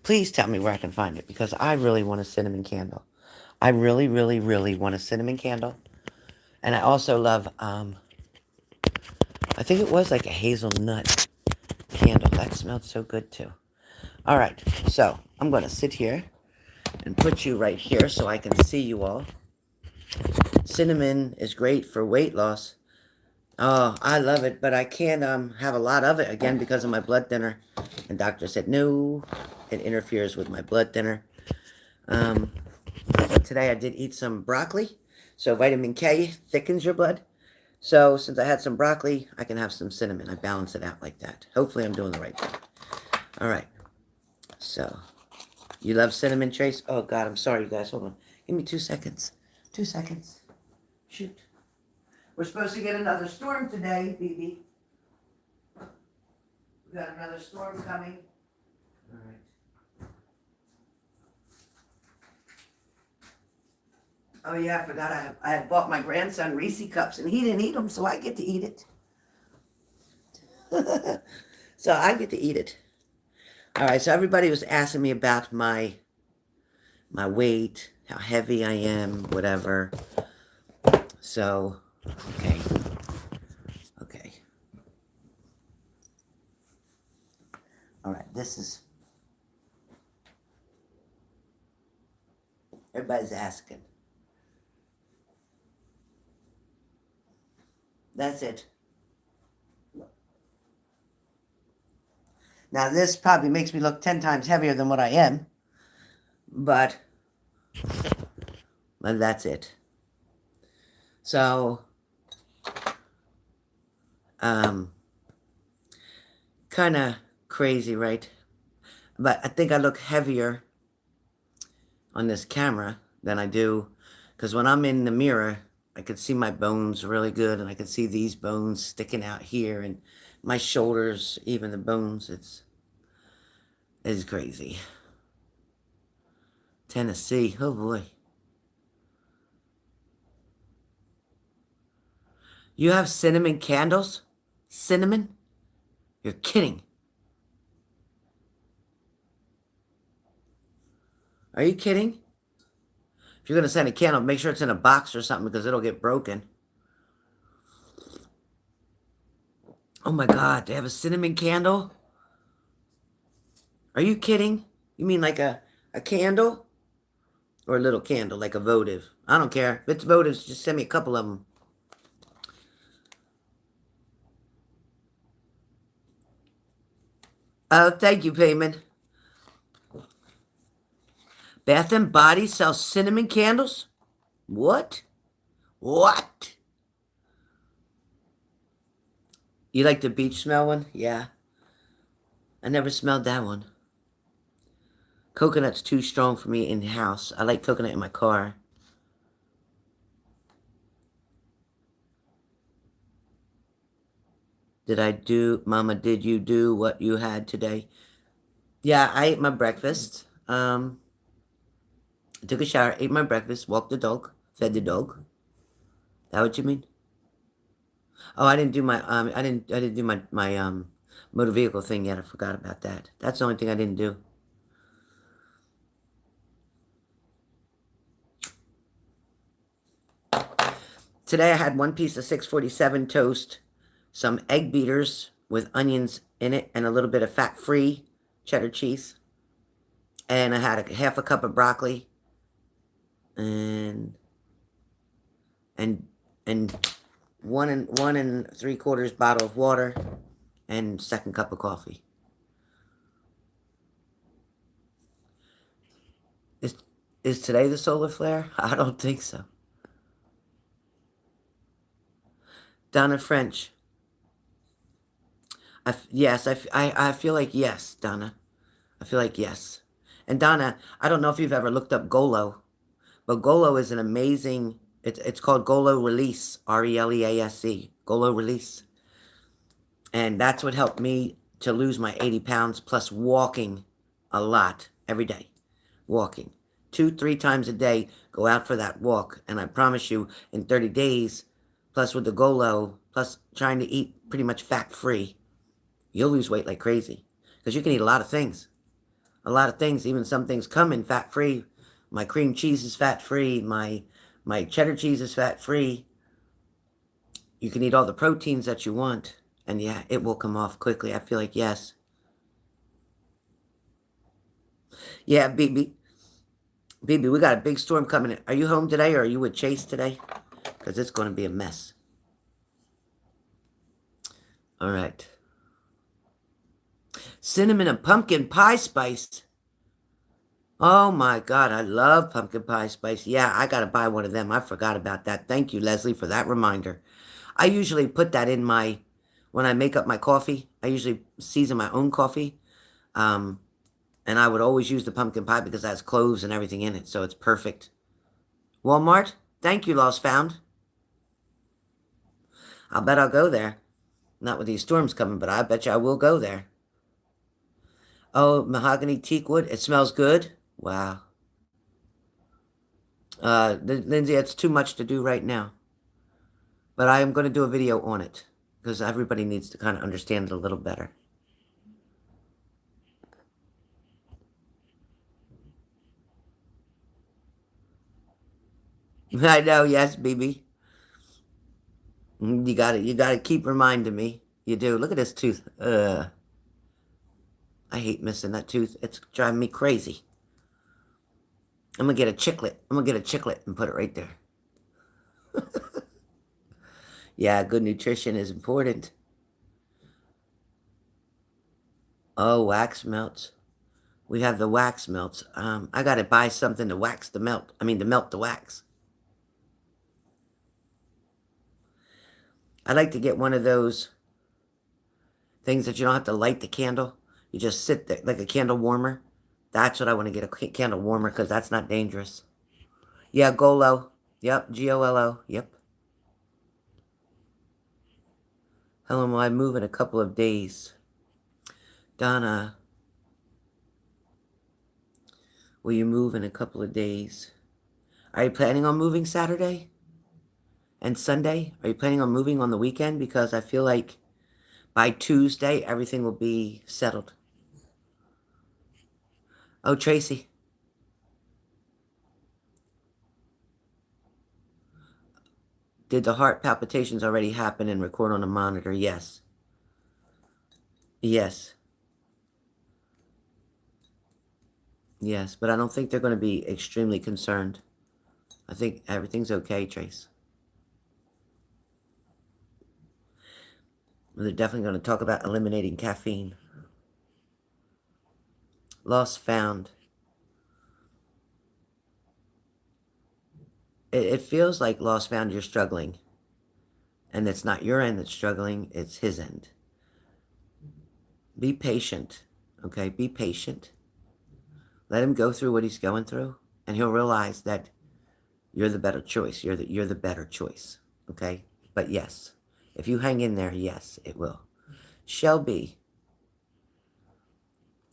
Please tell me where I can find it because I really want a cinnamon candle. I really, really, really want a cinnamon candle. And I also love, I think it was like a hazelnut candle. That smelled so good too. All right, so I'm going to sit here and put you right here so I can see you all. Cinnamon is great for weight loss. Oh, I love it, but I can't have a lot of it again because of my blood thinner. And doctor said, no, it interferes with my blood thinner. But today I did eat some broccoli. So vitamin K thickens your blood. So since I had some broccoli, I can have some cinnamon. I balance it out like that. Hopefully I'm doing the right thing. All right. So, you love cinnamon, Trace? Oh, God, I'm sorry, you guys. Hold on. Give me 2 seconds. 2 seconds. Shoot. We're supposed to get another storm today, BB. We got another storm coming. All right. Oh, yeah, I forgot I had bought my grandson Reese cups, and he didn't eat them, so I get to eat it. So I get to eat it. All right, so everybody was asking me about my weight, how heavy I am, whatever. So, okay. Okay. All right, this is... Everybody's asking. That's it. Now, this probably makes me look 10 times heavier than what I am. But that's it. So, kind of crazy, right? But I think I look heavier on this camera than I do. Because when I'm in the mirror, I can see my bones really good. And I can see these bones sticking out here. And my shoulders, even the bones, it's crazy. Tennessee, oh boy. You have cinnamon candles? Cinnamon? You're kidding. Are you kidding? If you're going to send a candle, make sure it's in a box or something because it'll get broken. Oh my God, they have a cinnamon candle? Are you kidding? You mean like a candle? Or a little candle, like a votive? I don't care. If it's votives, just send me a couple of them. Oh, thank you, Payman. Bath and Body sells cinnamon candles? What? What? You like the beach smell one? Yeah. I never smelled that one. Coconut's too strong for me in the house. I like coconut in my car. Mama, did you do what you had today? Yeah, I ate my breakfast. I took a shower, ate my breakfast, walked the dog, fed the dog. That what you mean? Oh, I didn't do my motor vehicle thing yet. I forgot about that. That's the only thing I didn't do. Today I had one piece of 647 toast, some egg beaters with onions in it, and a little bit of fat-free cheddar cheese. And I had half a cup of broccoli, and and and 1 3/4 bottle of water, and second cup of coffee. Is is today the solar flare? I don't think so. Donna French. Yes, I feel like yes, Donna. I feel like yes. And Donna, I don't know if you've ever looked up Golo, but Golo is an amazing. It's called Golo Release, Release, Golo Release, and that's what helped me to lose my 80 pounds plus walking a lot every day, walking 2 3 times a day. Go out for that walk, and I promise you, in 30 days, plus with the Golo, plus trying to eat pretty much fat free, you'll lose weight like crazy because you can eat a lot of things. A lot of things, even some things come in fat free. My cream cheese is fat free. My cheddar cheese is fat free. You can eat all the proteins that you want, and yeah, it will come off quickly. I feel like yes. Yeah, BB, we got a big storm coming in. Are you home today or are you with Chase today? Because it's going to be a mess. All right. Cinnamon and pumpkin pie spice. Oh my God, I love pumpkin pie spice. Yeah, I got to buy one of them. I forgot about that. Thank you, Leslie, for that reminder. I usually put that in when I make up my coffee, I usually season my own coffee. Um, and I would always use the pumpkin pie because it has cloves and everything in it, so it's perfect. Walmart, thank you, Lost Found. I'll bet I'll go there. Not with these storms coming, but I bet you I will go there. Oh, mahogany teak wood. It smells good. Wow. Lindsay, it's too much to do right now. But I am going to do a video on it because everybody needs to kind of understand it a little better. I know, yes, BB. You got to keep reminding me. You do. Look at this tooth. I hate missing that tooth. It's driving me crazy. I'm gonna get a chiclet. I'm gonna get a chiclet and put it right there. Yeah, good nutrition is important. Oh, wax melts. We have the wax melts. I gotta buy something to wax the melt. I mean, to melt the wax. I like to get one of those things that you don't have to light the candle. You just sit there like a candle warmer. That's what I want to get, a candle warmer, because that's not dangerous. Yeah, Golo. Yep, Golo. Yep. Helen, will I move in a couple of days? Donna, will you move in a couple of days? Are you planning on moving Saturday and Sunday? Are you planning on moving on the weekend? Because I feel like by Tuesday, everything will be settled. Oh, Tracy. Did the heart palpitations already happen and record on a monitor? Yes. Yes. Yes, but I don't think they're going to be extremely concerned. I think everything's okay, Trace. They're definitely going to talk about eliminating caffeine. Lost found. It feels like lost found you're struggling. And it's not your end that's struggling, it's his end. Be patient, okay? Be patient. Let him go through what he's going through, and he'll realize that you're the better choice. You're the better choice, okay? But yes, if you hang in there, yes, it will. Shelby.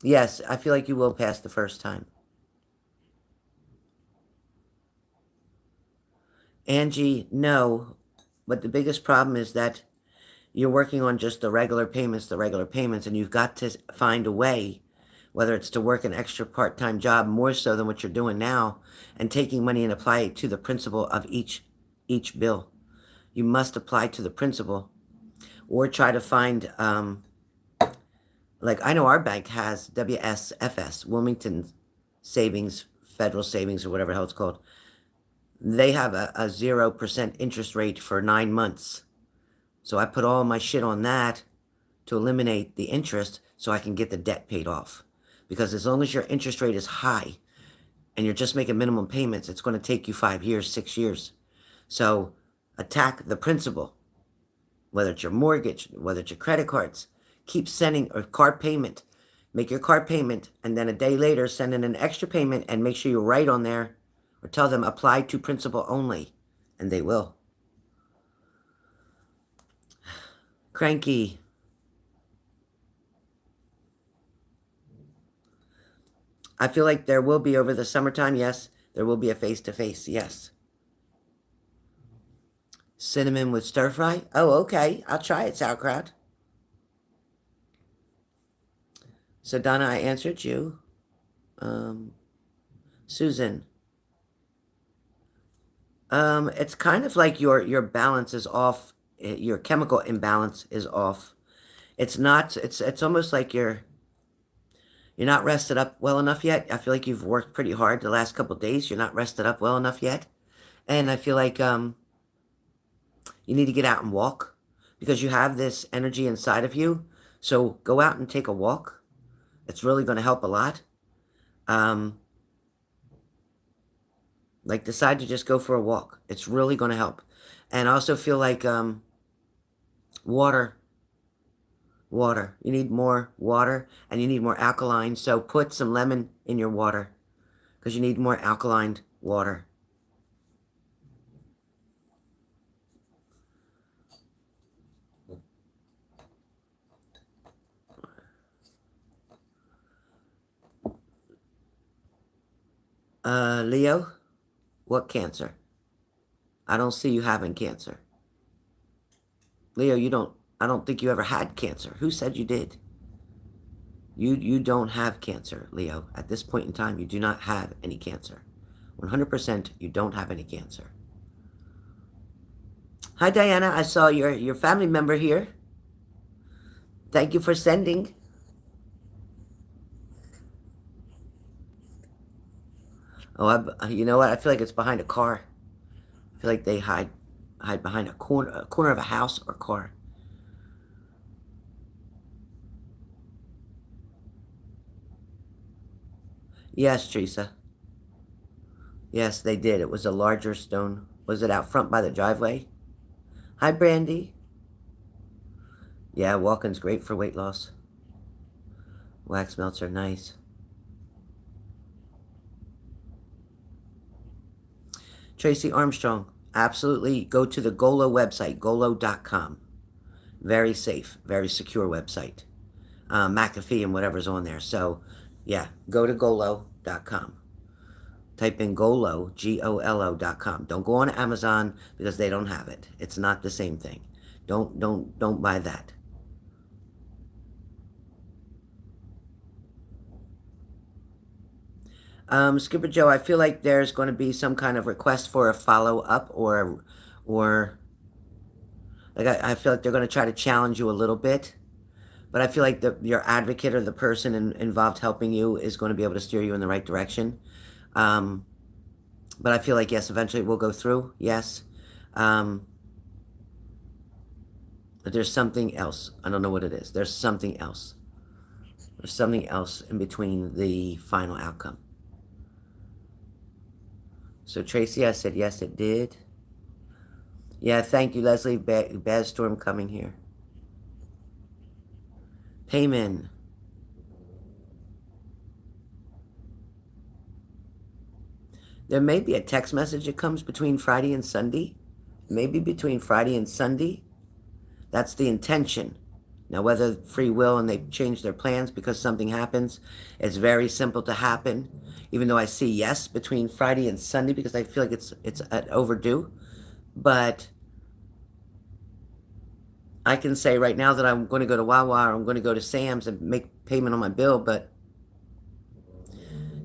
Yes, I feel like you will pass the first time. Angie, no. But the biggest problem is that you're working on just the regular payments, and you've got to find a way, whether it's to work an extra part-time job more so than what you're doing now, and taking money and apply it to the principal of each bill. You must apply to the principal, or try to find, like I know our bank has WSFS, Wilmington Savings, Federal Savings, or whatever the hell it's called. They have a 0% interest rate for 9 months. So I put all my shit on that to eliminate the interest so I can get the debt paid off. Because as long as your interest rate is high and you're just making minimum payments, it's going to take you 5 years, 6 years. So attack the principal, whether it's your mortgage, whether it's your credit cards. Keep sending a card payment. Make your card payment, and then a day later send in an extra payment, and make sure you write on there or tell them apply to principal only, and they will. Cranky. I feel like there will be over the summertime, yes. There will be a face-to-face, yes. Cinnamon with stir fry? Oh, okay. I'll try it, sauerkraut. So, Donna, I answered you. Susan. It's kind of like your balance is off. Your chemical imbalance is off. It's not, it's almost like you're not rested up well enough yet. I feel like you've worked pretty hard the last couple of days. You're not rested up well enough yet. And I feel like you need to get out and walk because you have this energy inside of you. So go out and take a walk. It's really going to help a lot. Like decide to just go for a walk. It's really going to help. And I also feel like water. Water. You need more water and you need more alkaline. So put some lemon in your water because you need more alkaline water. Leo, what cancer? I don't see you having cancer. Leo, I don't think you ever had cancer. Who said you did? You don't have cancer, Leo. At this point in time, you do not have any cancer. 100% you don't have any cancer. Hi, Diana. I saw your family member here. Thank you for sending. Oh, you know what? I feel like it's behind a car. I feel like they hide behind a corner of a house or car. Yes, Teresa. Yes, they did. It was a larger stone. Was it out front by the driveway? Hi, Brandy. Yeah, walking's great for weight loss. Wax melts are nice. Tracy Armstrong, absolutely go to the Golo website, golo.com. Very safe, very secure website. McAfee and whatever's on there. So, yeah, go to golo.com. Type in Golo, Golo.com. Don't go on Amazon because they don't have it. It's not the same thing. Don't buy that. Skipper Joe, I feel like there's going to be some kind of request for a follow-up or like I feel like they're going to try to challenge you a little bit. But I feel like your advocate or the person involved helping you is going to be able to steer you in the right direction. But I feel like, yes, eventually it will go through. Yes. But there's something else. I don't know what it is. There's something else. There's something else in between the final outcome. So Tracy, I said, yes, it did. Yeah, thank you, Leslie. Bad storm coming here. Payman. There may be a text message that comes between Friday and Sunday. Maybe between Friday and Sunday. That's the intention. Now, whether free will and they change their plans because something happens, it's very simple to happen. Even though I see yes between Friday and Sunday because I feel like it's overdue. But I can say right now that I'm going to go to Wawa or I'm going to go to Sam's and make payment on my bill. But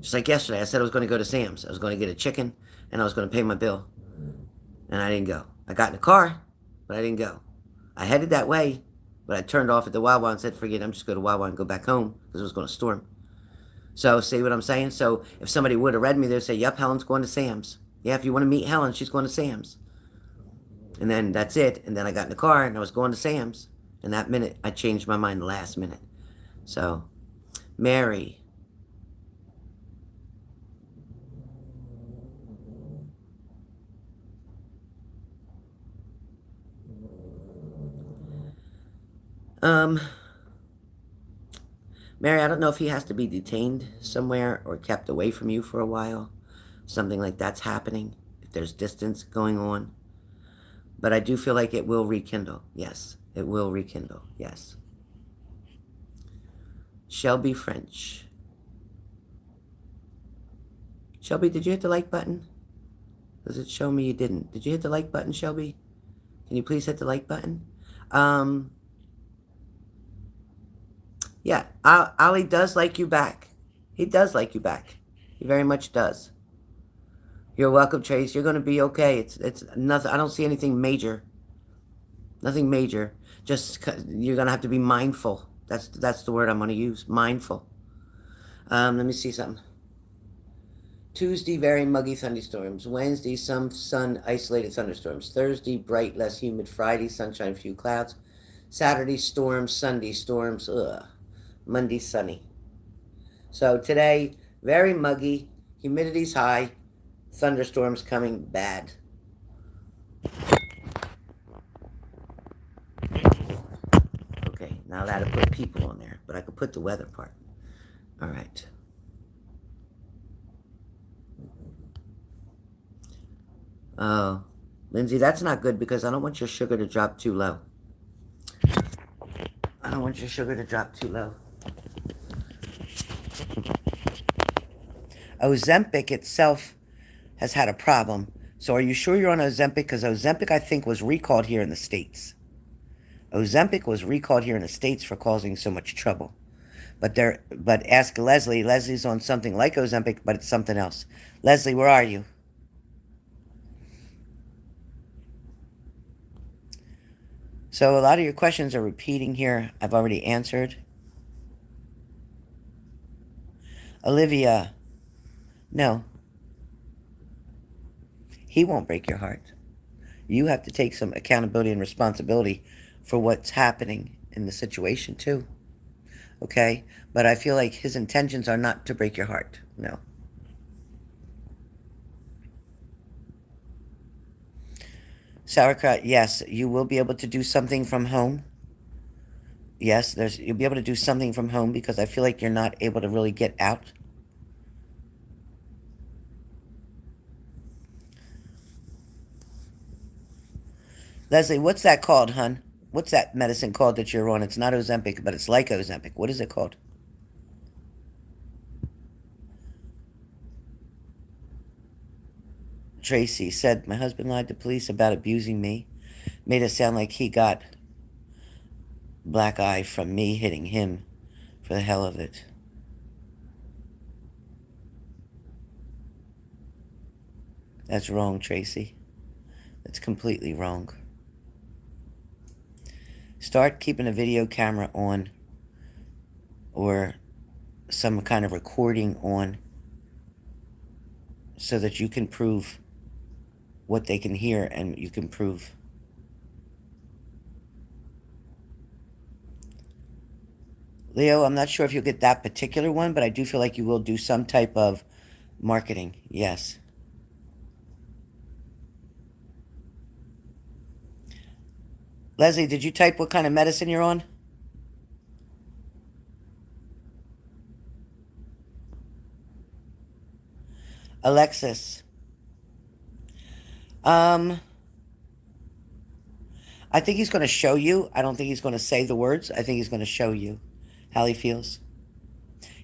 just like yesterday, I said I was going to go to Sam's. I was going to get a chicken and I was going to pay my bill. And I didn't go. I got in the car, but I didn't go. I headed that way, but I turned off at the Wawa and said, forget it, I'm just going to Wawa and go back home because it was going to storm. So, see what I'm saying? So, if somebody would have read me, they'd say, yep, Helen's going to Sam's. Yeah, if you want to meet Helen, she's going to Sam's. And then that's it. And then I got in the car and I was going to Sam's. And that minute, I changed my mind the last minute. So, Mary. Mary, I don't know if he has to be detained somewhere or kept away from you for a while. Something like that's happening. If there's distance going on. But I do feel like it will rekindle. Yes, it will rekindle. Yes. Shelby French. Shelby, did you hit the like button? Does it show me you didn't? Did you hit the like button, Shelby? Can you please hit the like button? Yeah, Ali does like you back. He does like you back. He very much does. You're welcome, Trace. You're going to be okay. It's nothing. I don't see anything major. Nothing major. Just you're going to have to be mindful. That's the word I'm going to use. Mindful. Let me see something. Tuesday, very muggy thunderstorms. Wednesday, some sun, isolated thunderstorms. Thursday, bright, less humid. Friday, sunshine, few clouds. Saturday, storms. Sunday, storms. Ugh. Monday, sunny. So today, very muggy. Humidity's high. Thunderstorms coming bad. Okay, now that'll put people on there, but I could put the weather part. All right. Oh, Lindsay, that's not good because I don't want your sugar to drop too low. I don't want your sugar to drop too low. Ozempic itself has had a problem. So are you sure you're on Ozempic? Because Ozempic, I think, was recalled here in the States. Ozempic was recalled here in the States for causing so much trouble. But ask Leslie. Leslie's on something like Ozempic, but it's something else. Leslie, where are you? So a lot of your questions are repeating here. I've already answered. Olivia, no. He won't break your heart. You have to take some accountability and responsibility for what's happening in the situation too. Okay? But I feel like his intentions are not to break your heart. No. Sauerkraut, yes, you will be able to do something from home. Yes, you'll be able to do something from home because I feel like you're not able to really get out. Leslie, what's that called, hun? What's that medicine called that you're on? It's not Ozempic, but it's like Ozempic. What is it called? Tracy said, my husband lied to police about abusing me. Made it sound like he got black eye from me hitting him for the hell of it. That's wrong, Tracy. That's completely wrong. Start keeping a video camera on or some kind of recording on so that you can prove what they can hear and you can prove. Leo, I'm not sure if you'll get that particular one, but I do feel like you will do some type of marketing. Yes. Leslie, did you type what kind of medicine you're on? Alexis. I I think he's going to show you. I don't think he's going to say the words. I think he's going to show you how he feels.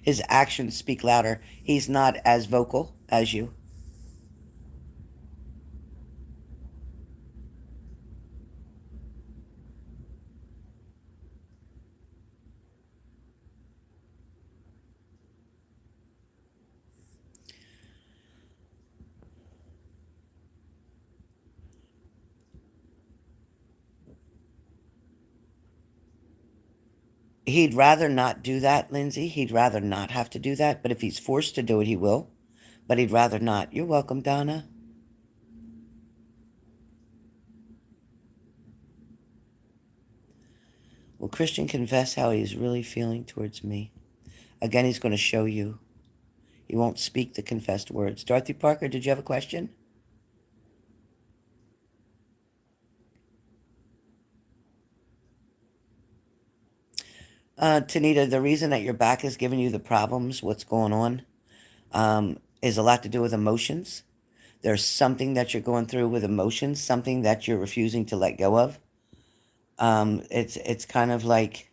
His actions speak louder. He's not as vocal as you. He'd rather not do that, Lindsay. He'd rather not have to do that. But if he's forced to do it, he will. But he'd rather not. You're welcome, Donna. Will Christian confess how he's really feeling towards me? Again, he's going to show you. He won't speak the confessed words. Dorothy Parker, did you have a question? Tanita, the reason that your back is giving you the problems, what's going on, is a lot to do with emotions. There's something that you're going through with emotions, something that you're refusing to let go of. It's kind of like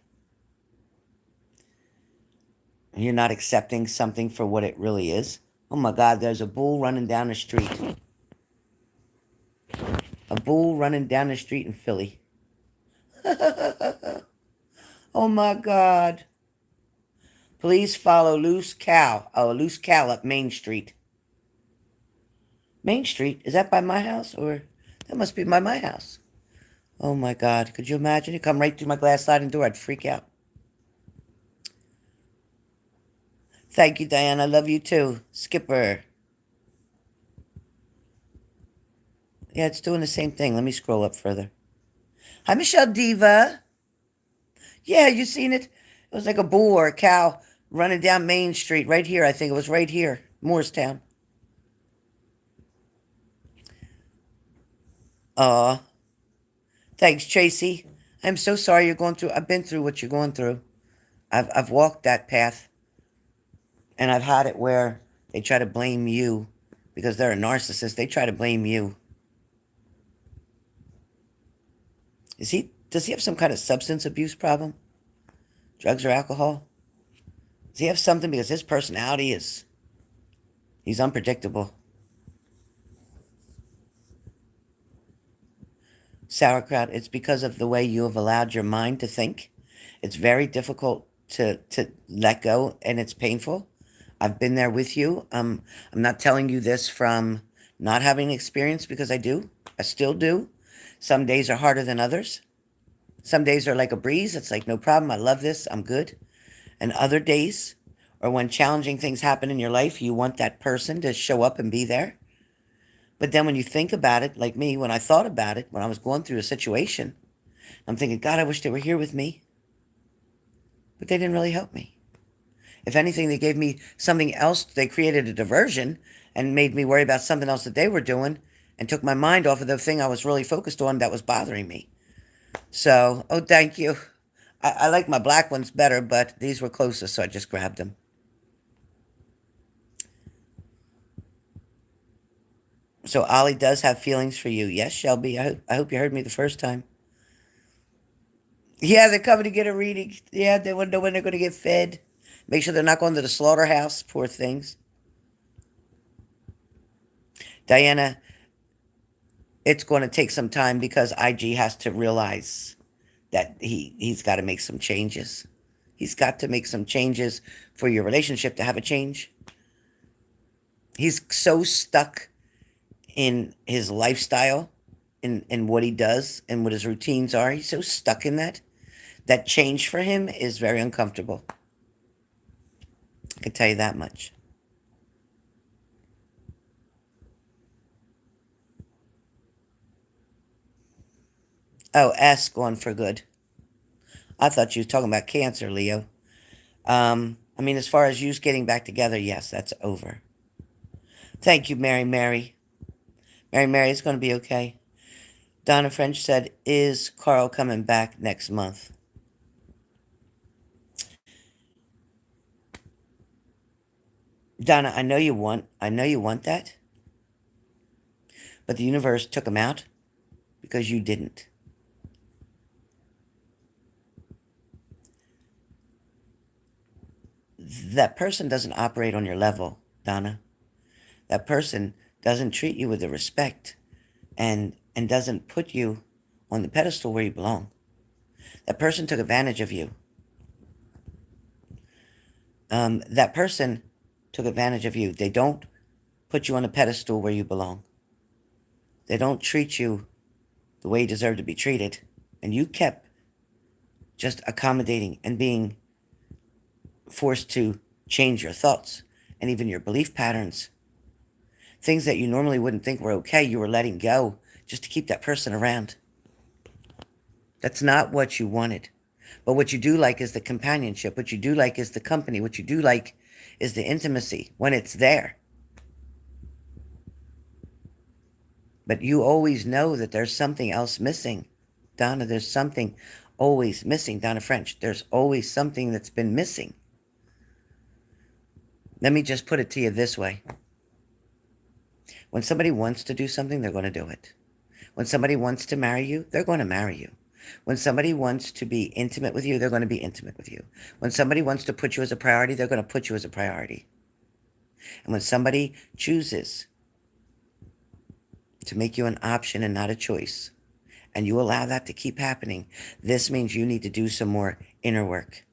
you're not accepting something for what it really is. Oh my God, there's a bull running down the street. A bull running down the street in Philly. Oh my God. Please follow Loose Cow. Oh, Loose Cow up Main Street. Main Street? Is that by my house? Or that must be by my house. Oh my God. Could you imagine? You come right through my glass sliding door. I'd freak out. Thank you, Diane. I love you too. Skipper. Yeah, it's doing the same thing. Let me scroll up further. Hi, Michelle Diva. Yeah, you seen it? It was like a bull or a cow running down Main Street right here. I think it was right here, Moorestown. Aw. Thanks, Tracy. I'm so sorry you're going through. I've been through what you're going through. I've walked that path, and I've had it where they try to blame you because they're a narcissist. They try to blame you. Does he have some kind of substance abuse problem? Drugs or alcohol? Does he have something because his personality he's unpredictable. Sauerkraut, it's because of the way you have allowed your mind to think. It's very difficult to let go, and it's painful. I've been there with you. I'm not telling you this from not having experience because I do. I still do. Some days are harder than others. Some days are like a breeze. It's like, no problem. I love this. I'm good. And other days, or when challenging things happen in your life, you want that person to show up and be there. But then when you think about it, like me, when I thought about it, when I was going through a situation, I'm thinking, God, I wish they were here with me. But they didn't really help me. If anything, they gave me something else. They created a diversion and made me worry about something else that they were doing and took my mind off of the thing I was really focused on that was bothering me. So, oh, thank you. I like my black ones better, but these were closest, so I just grabbed them. So Ollie does have feelings for you. Yes, Shelby. I hope you heard me the first time. Yeah, they're coming to get a reading. Yeah, they want to know when they're going to get fed. Make sure they're not going to the slaughterhouse. Poor things. Diana, it's going to take some time because IG has to realize that he's got to make some changes. He's got to make some changes for your relationship to have a change. He's so stuck in his lifestyle, in what he does and what his routines are. He's so stuck in that. That change for him is very uncomfortable. I can tell you that much. Oh, S gone for good. I thought you was talking about cancer, Leo. I mean, as far as you getting back together, yes, that's over. Thank you, Mary Mary. Mary Mary, it's going to be okay. Donna French said, is Carl coming back next month? Donna, I know you want that, but the universe took him out because you didn't. That person doesn't operate on your level, Donna. That person doesn't treat you with the respect and doesn't put you on the pedestal where you belong. That person took advantage of you. That person took advantage of you. They don't put you on a pedestal where you belong. They don't treat you the way you deserve to be treated. And you kept just accommodating and being forced to change your thoughts and even your belief patterns. Things that you normally wouldn't think were okay, you were letting go just to keep that person around. That's not what you wanted. But what you do like is the companionship. What you do like is the company. What you do like is the intimacy when it's there. But you always know that there's something else missing. Donna, there's something always missing. Donna French, there's always something that's been missing. Let me just put it to you this way. When somebody wants to do something, they're going to do it. When somebody wants to marry you, they're going to marry you. When somebody wants to be intimate with you, they're going to be intimate with you. When somebody wants to put you as a priority, they're going to put you as a priority. And when somebody chooses to make you an option and not a choice, and you allow that to keep happening, this means you need to do some more inner work.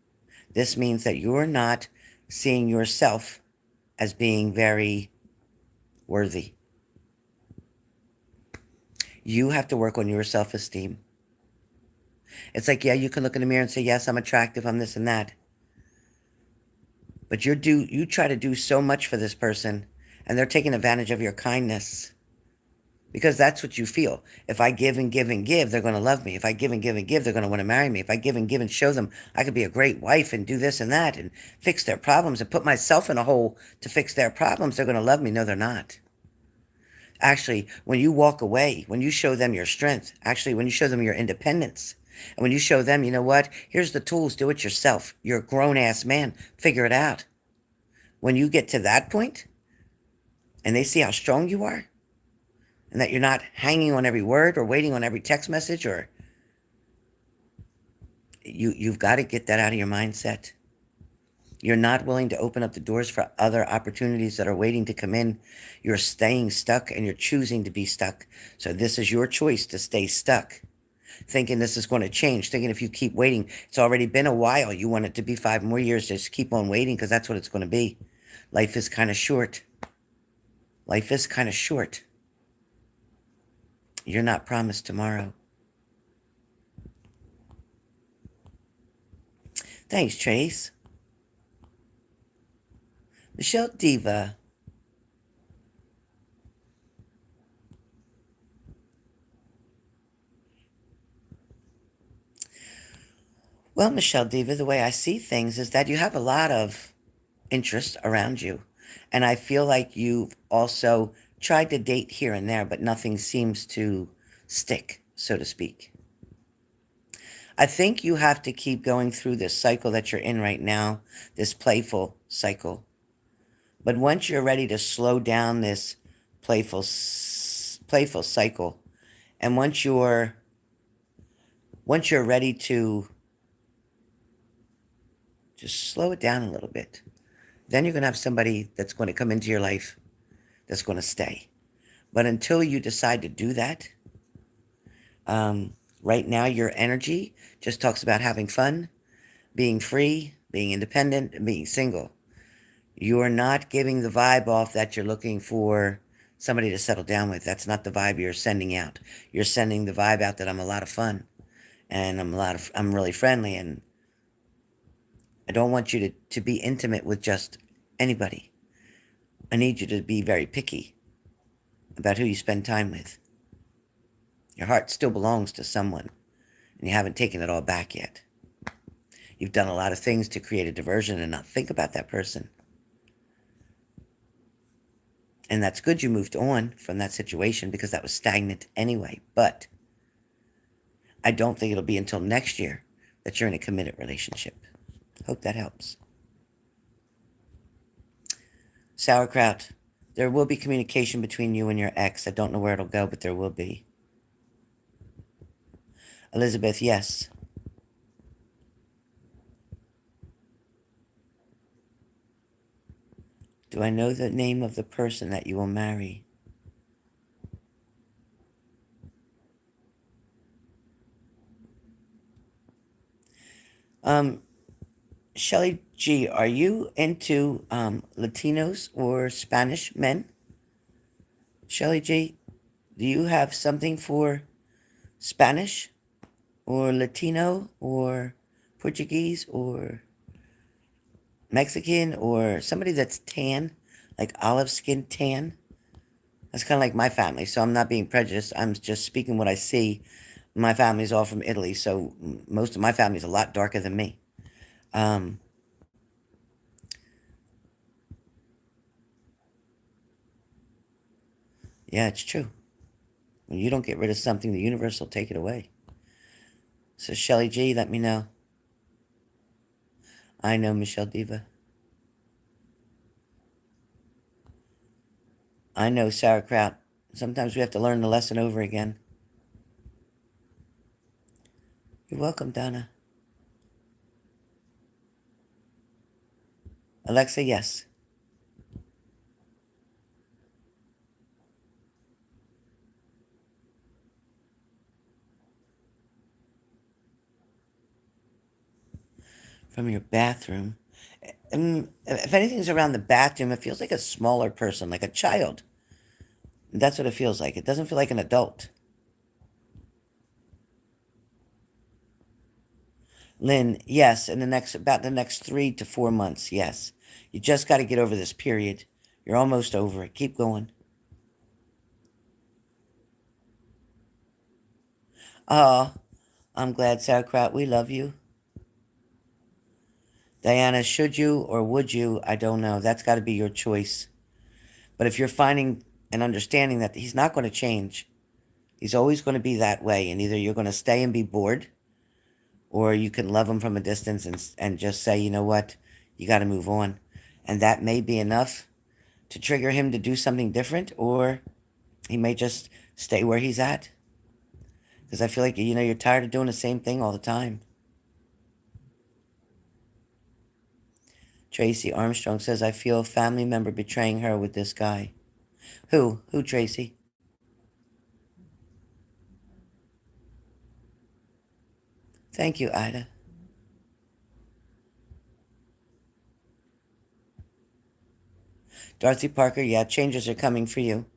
This means that you're not seeing yourself as being very worthy. You have to work on your self-esteem. It's like, yeah, you can look in the mirror and say, yes, I'm attractive, I'm this and that. But you try to do so much for this person, and they're taking advantage of your kindness. Because that's what you feel. If I give and give and give, they're going to love me. If I give and give and give, they're going to want to marry me. If I give and give and show them I could be a great wife and do this and that and fix their problems and put myself in a hole to fix their problems, they're going to love me. No, they're not. Actually, when you walk away, when you show them your strength, actually, when you show them your independence, and when you show them, you know what, here's the tools, do it yourself. You're a grown-ass man. Figure it out. When you get to that point, and they see how strong you are, and that you're not hanging on every word or waiting on every text message, or you've got to get that out of your mindset. You're not willing to open up the doors for other opportunities that are waiting to come in. You're staying stuck and you're choosing to be stuck. So this is your choice to stay stuck. Thinking this is going to change. Thinking if you keep waiting, it's already been a while. You want it to be 5 more years. Just keep on waiting because that's what it's going to be. Life is kind of short. Life is kind of short. You're not promised tomorrow. Thanks, Trace. Michelle Diva. Well, Michelle Diva, the way I see things is that you have a lot of interest around you. And I feel like you've also tried to date here and there, but nothing seems to stick, so to speak. I think you have to keep going through this cycle that you're in right now, this playful cycle. But once you're ready to slow down this playful cycle, and once you're ready to just slow it down a little bit, then you're going to have somebody that's going to come into your life that's going to stay. But until you decide to do that, right now your energy just talks about having fun, being free, being independent, and being single. You're not giving the vibe off that you're looking for somebody to settle down with. That's not the vibe you're sending out. You're sending the vibe out that I'm a lot of fun, and I'm really friendly, and I don't want you to be intimate with just anybody. I need you to be very picky about who you spend time with. Your heart still belongs to someone, and you haven't taken it all back yet. You've done a lot of things to create a diversion and not think about that person. And that's good you moved on from that situation because that was stagnant anyway. But I don't think it'll be until next year that you're in a committed relationship. Hope that helps. Sauerkraut, there will be communication between you and your ex. I don't know where it'll go, but there will be. Elizabeth, yes. Do I know the name of the person that you will marry? Shelly G, are you into Latinos or Spanish men? Shelly G, do you have something for Spanish or Latino or Portuguese or Mexican or somebody that's tan, like olive skin tan? That's kind of like my family, so I'm not being prejudiced. I'm just speaking what I see. My family's all from Italy, so most of my family's a lot darker than me. Um, yeah, it's true. When you don't get rid of something, the universe will take it away. So, Shelly G, let me know. I know, Michelle Diva. I know, sauerkraut. Sometimes we have to learn the lesson over again. You're welcome, Donna. Alexa, yes. From your bathroom. If anything's around the bathroom, it feels like a smaller person, like a child. That's what it feels like. It doesn't feel like an adult. Lynn, yes, in about the next 3 to 4 months, yes. You just got to get over this period. You're almost over it. Keep going. Oh, I'm glad, sauerkraut. We love you. Diana, should you or would you? I don't know. That's got to be your choice. But if you're finding and understanding that he's not going to change, he's always going to be that way, and either you're going to stay and be bored, or you can love him from a distance and just say, you know what, you got to move on. And that may be enough to trigger him to do something different, or he may just stay where he's at. Because I feel like, you're tired of doing the same thing all the time. Tracy Armstrong says, I feel a family member betraying her with this guy. Who? Who, Tracy? Thank you, Ida. Dorothy Parker, yeah, changes are coming for you.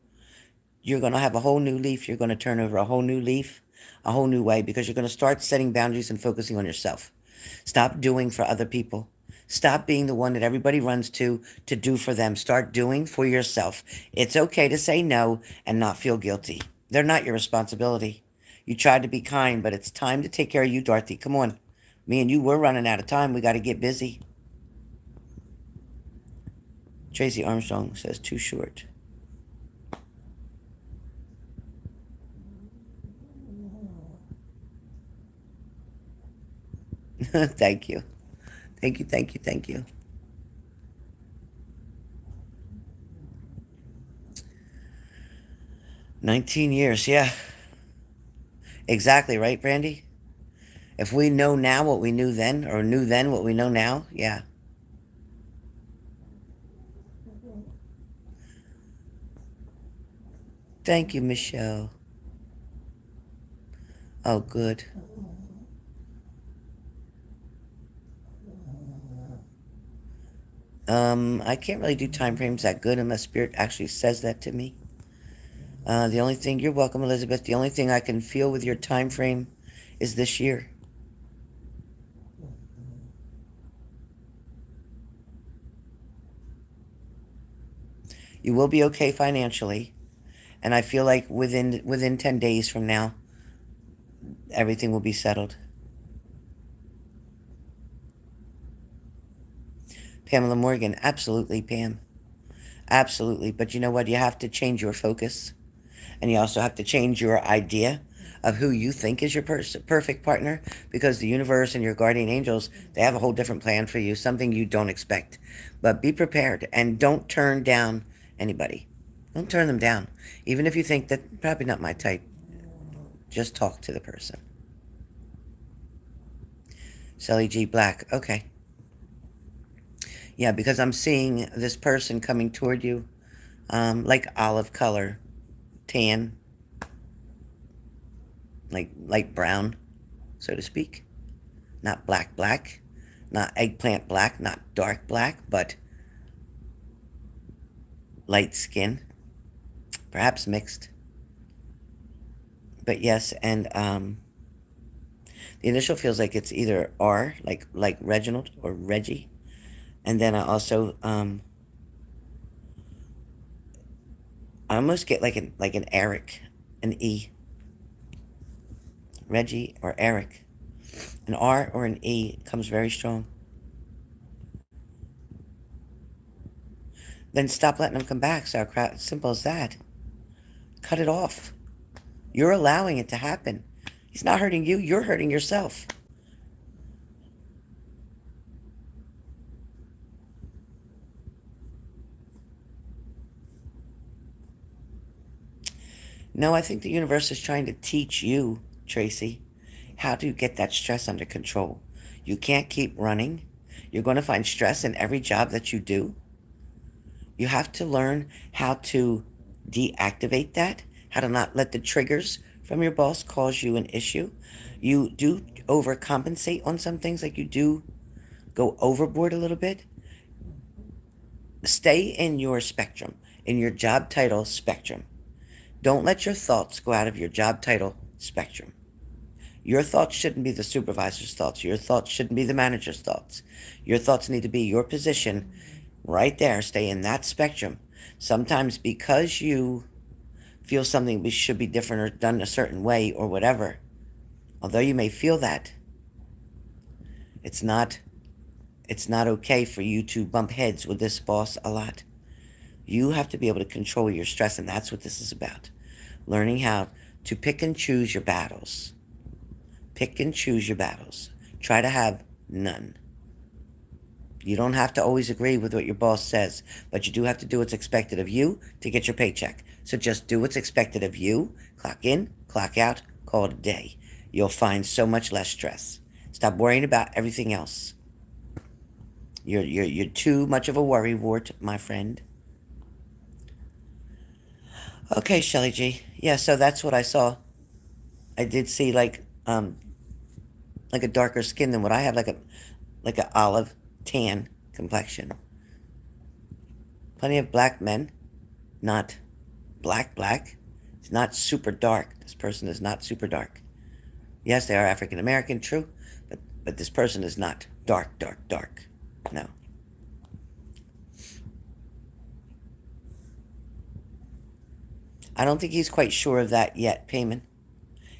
You're going to have a whole new leaf. You're going to turn over a whole new leaf, a whole new way, because you're going to start setting boundaries and focusing on yourself. Stop doing for other people. Stop being the one that everybody runs to do for them. Start doing for yourself. It's okay to say no and not feel guilty. They're not your responsibility. You tried to be kind, but it's time to take care of you, Dorothy. Come on. Me and you, we're running out of time. We got to get busy. Tracy Armstrong says, too short. Thank you. Thank you, thank you, thank you. $19 years, yeah. Exactly, right, Brandy? If we know now what we knew then, or knew then what we know now, yeah. Thank you, Michelle. Oh, good. I can't really do time frames that good unless Spirit actually says that to me. The only thing, you're welcome, Elizabeth. The only thing I can feel with your time frame is this year. You will be okay financially, and I feel like within 10 days from now, everything will be settled. Pamela Morgan, absolutely, Pam. Absolutely. But you know what? You have to change your focus. And you also have to change your idea of who you think is your perfect partner, because the universe and your guardian angels, they have a whole different plan for you, something you don't expect. But be prepared and don't turn down anybody. Don't turn them down. Even if you think that probably not my type, just talk to the person. Sally G. Black. Okay. Yeah, because I'm seeing this person coming toward you, like olive color, tan, like light brown, so to speak. Not black black, not eggplant black, not dark black, but light skin, perhaps mixed. But yes, and the initial feels like it's either R, like Reginald or Reggie, and then I also I almost get like an Eric, an E, Reggie or Eric. An R or an E comes very strong. Then stop letting them come back, sauerkraut. Simple as that. Cut it off. You're allowing it to happen. He's not hurting you, you're hurting yourself. No, I think the universe is trying to teach you, Tracy, how to get that stress under control. You can't keep running. You're going to find stress in every job that you do. You have to learn how to deactivate that, how to not let the triggers from your boss cause you an issue. You do overcompensate on some things, like you do go overboard a little bit. Stay in your spectrum, in your job title spectrum. Don't let your thoughts go out of your job title spectrum. Your thoughts shouldn't be the supervisor's thoughts. Your thoughts shouldn't be the manager's thoughts. Your thoughts need to be your position right there. Stay in that spectrum. Sometimes because you feel something should be different or done a certain way or whatever, although you may feel that, it's not okay for you to bump heads with this boss a lot. You have to be able to control your stress, and that's what this is about. Learning how to pick and choose your battles. Pick and choose your battles. Try to have none. You don't have to always agree with what your boss says, but you do have to do what's expected of you to get your paycheck. So just do what's expected of you. Clock in, clock out, call it a day. You'll find so much less stress. Stop worrying about everything else. You're too much of a worrywart, my friend. Okay, Shelly G. Yeah, so that's what I saw. I did see like a darker skin than what I have, like a olive tan complexion. Plenty of black men, not black black. It's not super dark. This person is not super dark. Yes, they are African American, true, but this person is not dark, dark, dark. No. I don't think he's quite sure of that yet, Payman.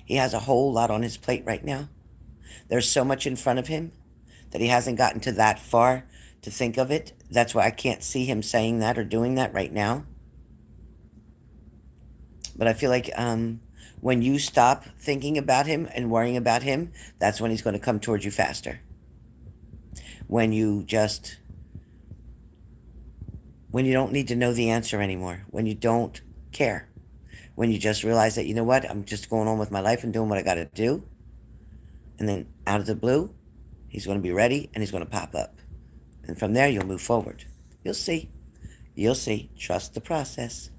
He has a whole lot on his plate right now. There's so much in front of him that he hasn't gotten to that far to think of it. That's why I can't see him saying that or doing that right now. But I feel like when you stop thinking about him and worrying about him, that's when he's going to come towards you faster. When you don't need to know the answer anymore, when you don't care, when you just realize that, you know what, I'm just going on with my life and doing what I got to do. And then out of the blue, he's going to be ready and he's going to pop up. And from there, you'll move forward. You'll see. You'll see. Trust the process.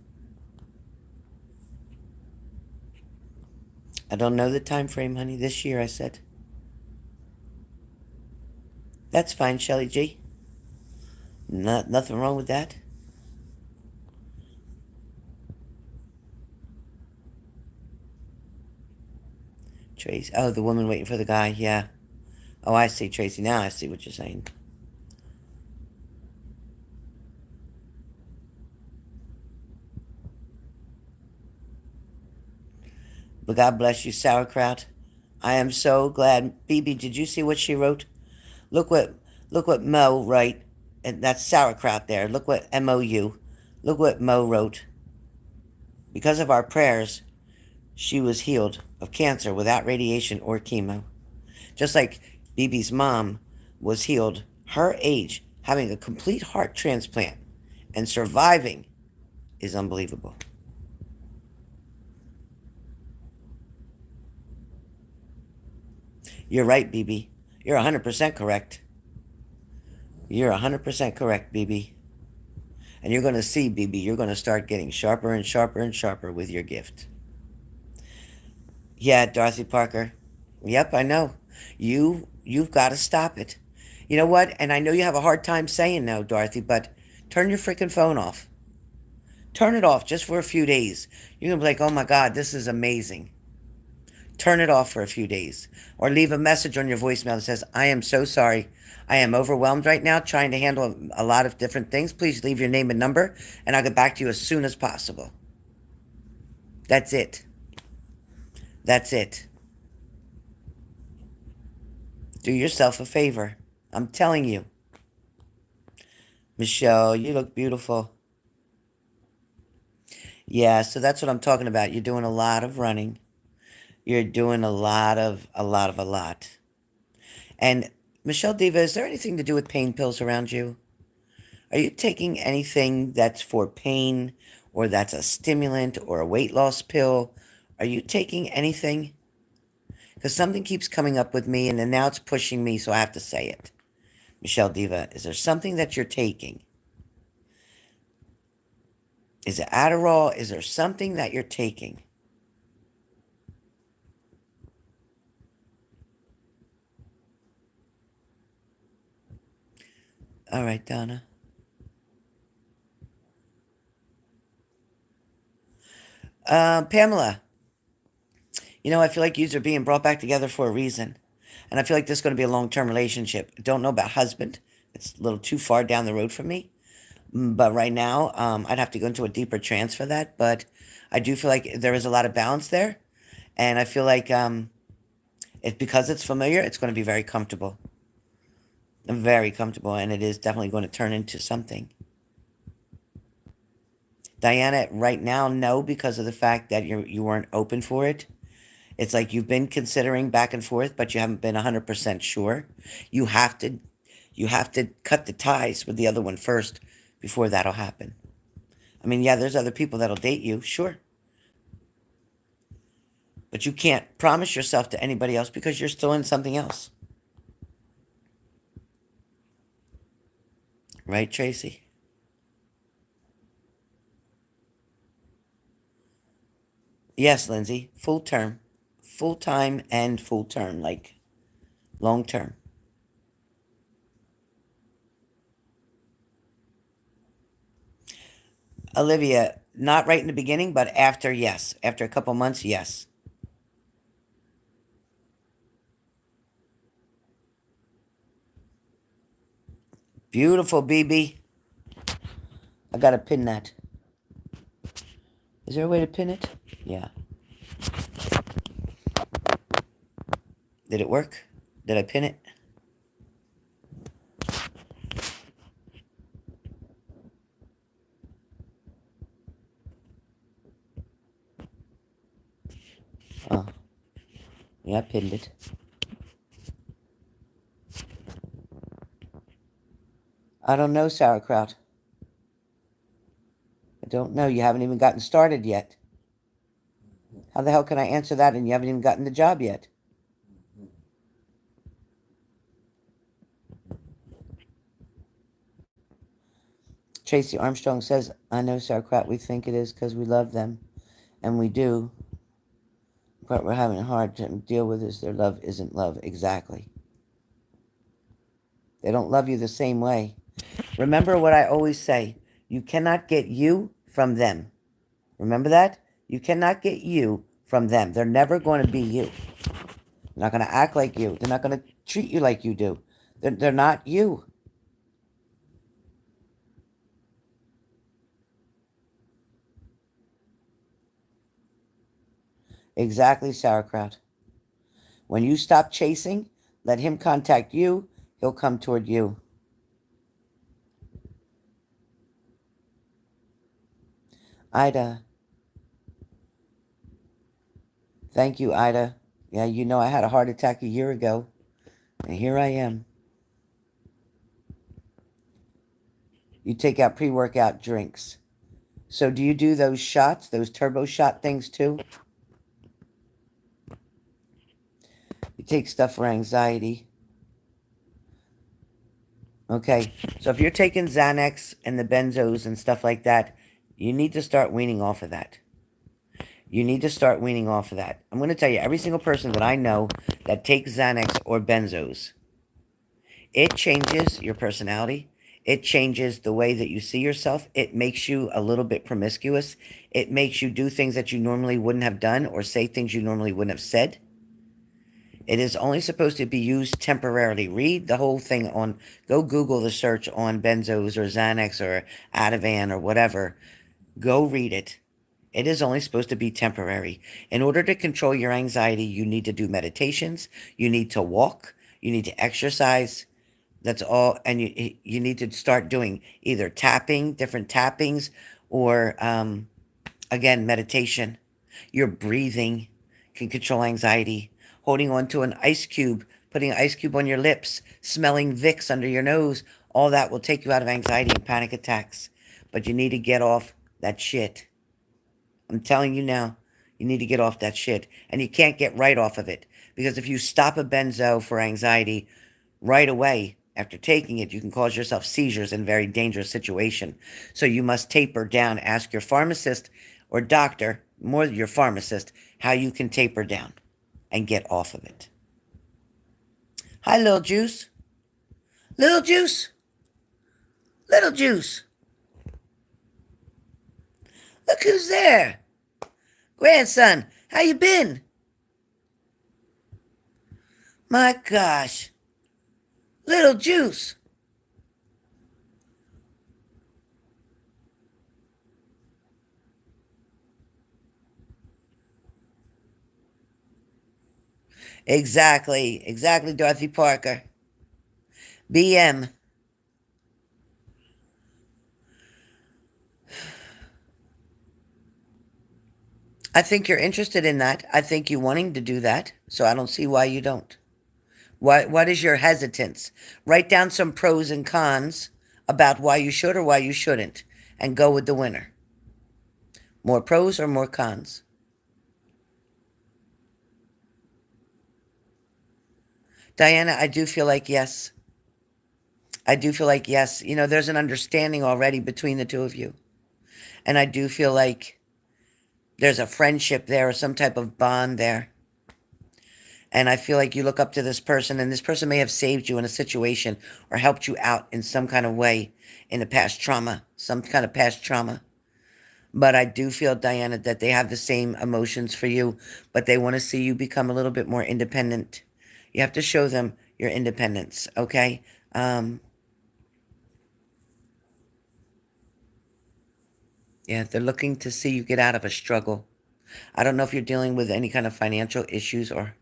I don't know the time frame, honey. This year, I said. That's fine, Shelly G. Nothing wrong with that. Tracy. Oh, the woman waiting for the guy. Yeah. Oh, I see, Tracy. Now I see what you're saying. But God bless you, sauerkraut. I am so glad. BB, did you see what she wrote? Look what Mo wrote. And that's sauerkraut there. Look what MOU. Look what Mo wrote. Because of our prayers, she was healed of cancer without radiation or chemo. Just like BB's mom was healed her age, having a complete heart transplant and surviving is unbelievable. You're right, BB. You're 100% correct. You're 100% correct, BB. And you're going to see, BB, you're going to start getting sharper and sharper and sharper with your gift. Yeah, Dorothy Parker. Yep, I know. You've got to stop it. You know what? And I know you have a hard time saying no, Dorothy, but turn your freaking phone off. Turn it off just for a few days. You're going to be like, oh my God, this is amazing. Turn it off for a few days. Or leave a message on your voicemail that says, I am so sorry. I am overwhelmed right now trying to handle a lot of different things. Please leave your name and number, and I'll get back to you as soon as possible. That's it. That's it. Do yourself a favor. I'm telling you. Michelle, you look beautiful. Yeah, so that's what I'm talking about. You're doing a lot of running. You're doing a lot. And Michelle Diva, is there anything to do with pain pills around you? Are you taking anything that's for pain or that's a stimulant or a weight loss pill? Are you taking anything? Because something keeps coming up with me and then now it's pushing me, so I have to say it. Michelle Diva, is there something that you're taking? Is it Adderall? Is there something that you're taking? All right, Donna. Pamela, you know, I feel like you are being brought back together for a reason. And I feel like this is going to be a long-term relationship. I don't know about husband. It's a little too far down the road for me. But right now, I'd have to go into a deeper trance for that. But I do feel like there is a lot of balance there. And I feel like because it's familiar, it's going to be very comfortable. Very comfortable. And it is definitely going to turn into something. Diana, right now, no, because of the fact that you weren't open for it. It's like you've been considering back and forth, but you haven't been 100% sure. You have to you have to cut the ties with the other one first before that'll happen. I mean, yeah, there's other people that'll date you, sure. But you can't promise yourself to anybody else because you're still in something else. Right, Tracy? Yes, Lindsay. Full term. Full time and full term, like long term. Olivia, not right in the beginning, but after, yes. After a couple months, yes. Beautiful, BB. I gotta pin that. Is there a way to pin it? Yeah. Did it work? Did I pin it? Oh. Yeah, I pinned it. I don't know, sauerkraut. I don't know. You haven't even gotten started yet. How the hell can I answer that and you haven't even gotten the job yet? Tracy Armstrong says, I know, sauerkraut, we think it is because we love them. And we do. What we're having a hard time deal with is their love isn't love. Exactly. They don't love you the same way. Remember what I always say. You cannot get you from them. Remember that? You cannot get you from them. They're never going to be you. They're not going to act like you. They're not going to treat you like you do. They're not you. Exactly, sauerkraut. When you stop chasing, let him contact you. He'll come toward you. Ida. Thank you, Ida. Yeah, you know I had a heart attack a year ago. And here I am. You take out pre-workout drinks. So do you do those shots, those turbo shot things too? You take stuff for anxiety. Okay? So if you're taking Xanax and the benzos and stuff like that, you need to start weaning off of that. You need to start weaning off of that. I'm going to tell you, every single person that I know that takes Xanax or benzos, it changes your personality. It changes the way that you see yourself. It makes you a little bit promiscuous. It makes you do things that you normally wouldn't have done or say things you normally wouldn't have said. It is only supposed to be used temporarily. Read the whole thing on, go Google the search on benzos or Xanax or Ativan or whatever. Go read it. It is only supposed to be temporary. In order to control your anxiety, you need to do meditations. You need to walk. You need to exercise. That's all. And you need to start doing either tapping, different tappings, or again, meditation. Your breathing can control anxiety. Holding on to an ice cube, putting an ice cube on your lips, smelling Vicks under your nose, all that will take you out of anxiety and panic attacks. But you need to get off that shit. I'm telling you now, you need to get off that shit. And you can't get right off of it. Because if you stop a benzo for anxiety right away after taking it, you can cause yourself seizures in a very dangerous situation. So you must taper down. Ask your pharmacist or doctor, more your pharmacist, how you can taper down and get off of it. Hi, Little Juice. Little Juice. Little Juice. Look who's there. Grandson, how you been? My gosh. Little Juice. Exactly. Exactly, Dorothy Parker. BM. I think you're interested in that. I think you wanting to do that. So I don't see why you don't. What is your hesitance? Write down some pros and cons about why you should or why you shouldn't and go with the winner. More pros or more cons? Diana, I do feel like yes. I do feel like yes. You know, there's an understanding already between the two of you. And I do feel like there's a friendship there or some type of bond there. And I feel like you look up to this person, and this person may have saved you in a situation or helped you out in some kind of way in the past trauma, some kind of past trauma. But I do feel, Diana, that they have the same emotions for you, but they want to see you become a little bit more independent. You have to show them your independence, okay? Yeah, they're looking to see you get out of a struggle. I don't know if you're dealing with any kind of financial issues or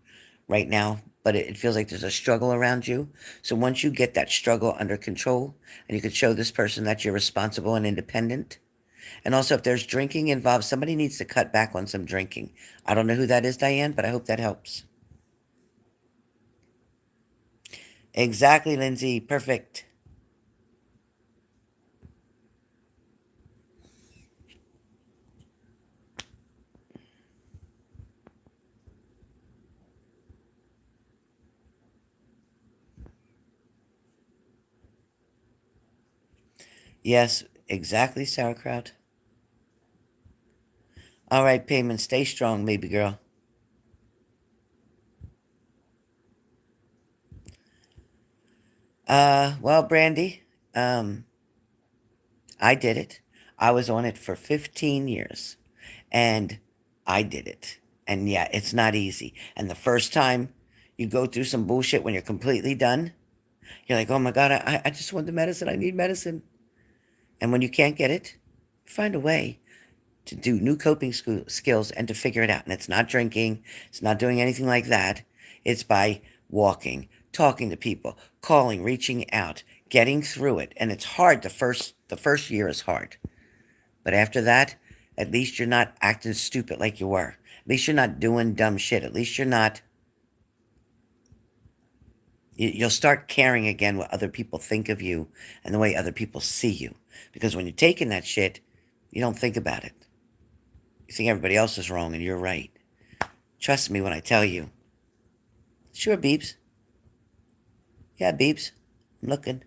right now, but it feels like there's a struggle around you. So once you get that struggle under control and you can show this person that you're responsible and independent, and also if there's drinking involved, somebody needs to cut back on some drinking. I don't know who that is, Diane, but I hope that helps. Exactly, Lindsay. Perfect. Yes, exactly, sauerkraut. All right, Payment, stay strong, baby girl. Well, Brandy, um, I did it. I was on it for 15 years, and I did it. And yeah, it's not easy. And the first time you go through some bullshit when you're completely done, you're like, oh my God, I just want the medicine. I need medicine. And when you can't get it, find a way to do new coping skills and to figure it out. And it's not drinking, it's not doing anything like that. It's by walking, talking to people, calling, reaching out, getting through it. And it's hard. The first year is hard. But after that, at least you're not acting stupid like you were. At least you're not doing dumb shit. At least you're not. You'll start caring again what other people think of you and the way other people see you. Because when you're taking that shit, you don't think about it. You think everybody else is wrong and you're right. Trust me when I tell you. Sure, Beeps. Yeah, Beeps. I'm looking.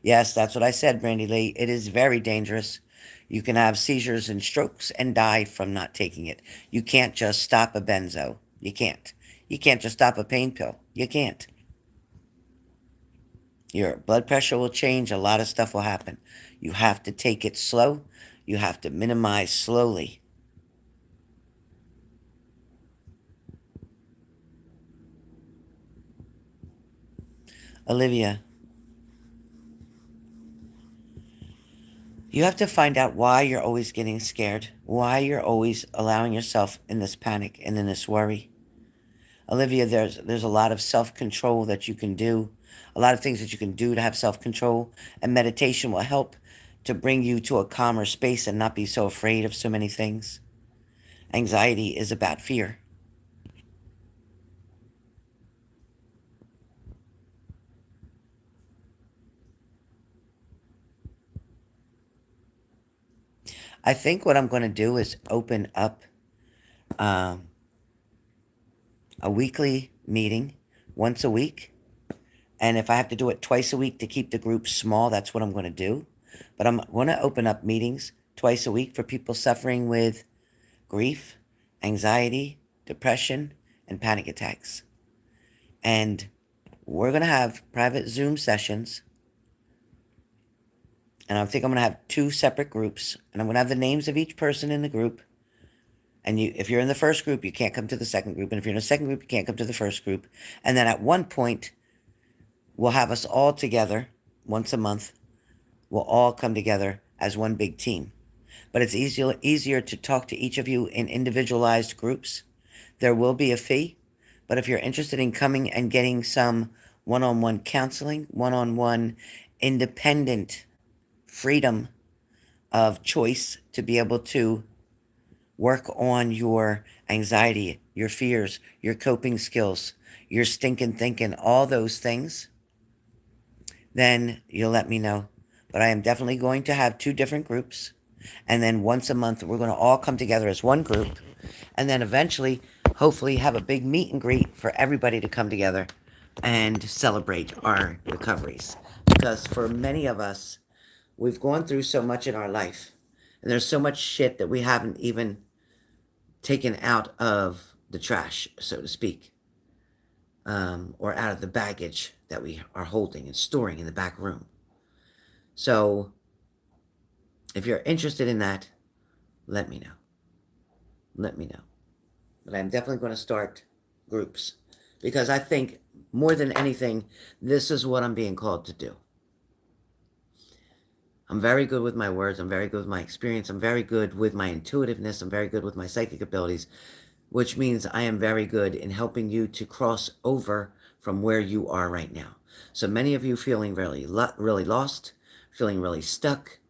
Yes, that's what I said, Brandy Lee. It is very dangerous. You can have seizures and strokes and die from not taking it. You can't just stop a benzo. You can't. You can't just stop a pain pill. You can't. Your blood pressure will change. A lot of stuff will happen. You have to take it slow. You have to minimize slowly. Olivia, you have to find out why you're always getting scared, why you're always allowing yourself in this panic and in this worry. Olivia, there's a lot of self-control that you can do, a lot of things that you can do to have self-control, and meditation will help to bring you to a calmer space and not be so afraid of so many things. Anxiety is about fear. I think what I'm going to do is open up um, a weekly meeting once a week. And if I have to do it twice a week to keep the group small, that's what I'm going to do. But I'm going to open up meetings twice a week for people suffering with grief, anxiety, depression, and panic attacks. And we're going to have private Zoom sessions. And I think I'm going to have two separate groups. And I'm going to have the names of each person in the group. And if you're in the first group, you can't come to the second group. And if you're in the second group, you can't come to the first group. And then at one point, we'll have us all together once a month. We'll all come together as one big team. But it's easier to talk to each of you in individualized groups. There will be a fee, but if you're interested in coming and getting some one-on-one counseling, one-on-one independent freedom of choice to be able to work on your anxiety, your fears, your coping skills, your stinking thinking, all those things, then you'll let me know. But I am definitely going to have two different groups. And then once a month, we're going to all come together as one group. And then eventually, hopefully, have a big meet and greet for everybody to come together and celebrate our recoveries. Because for many of us, we've gone through so much in our life. And there's so much shit that we haven't even taken out of the trash, so to speak, or out of the baggage that we are holding and storing in the back room. So if you're interested in that, let me know. Let me know. But I'm definitely going to start groups because I think more than anything, this is what I'm being called to do. I'm very good with my words. I'm very good with my experience. I'm very good with my intuitiveness. I'm very good with my psychic abilities, which means I am very good in helping you to cross over from where you are right now. So many of you feeling really lost, feeling really stuck,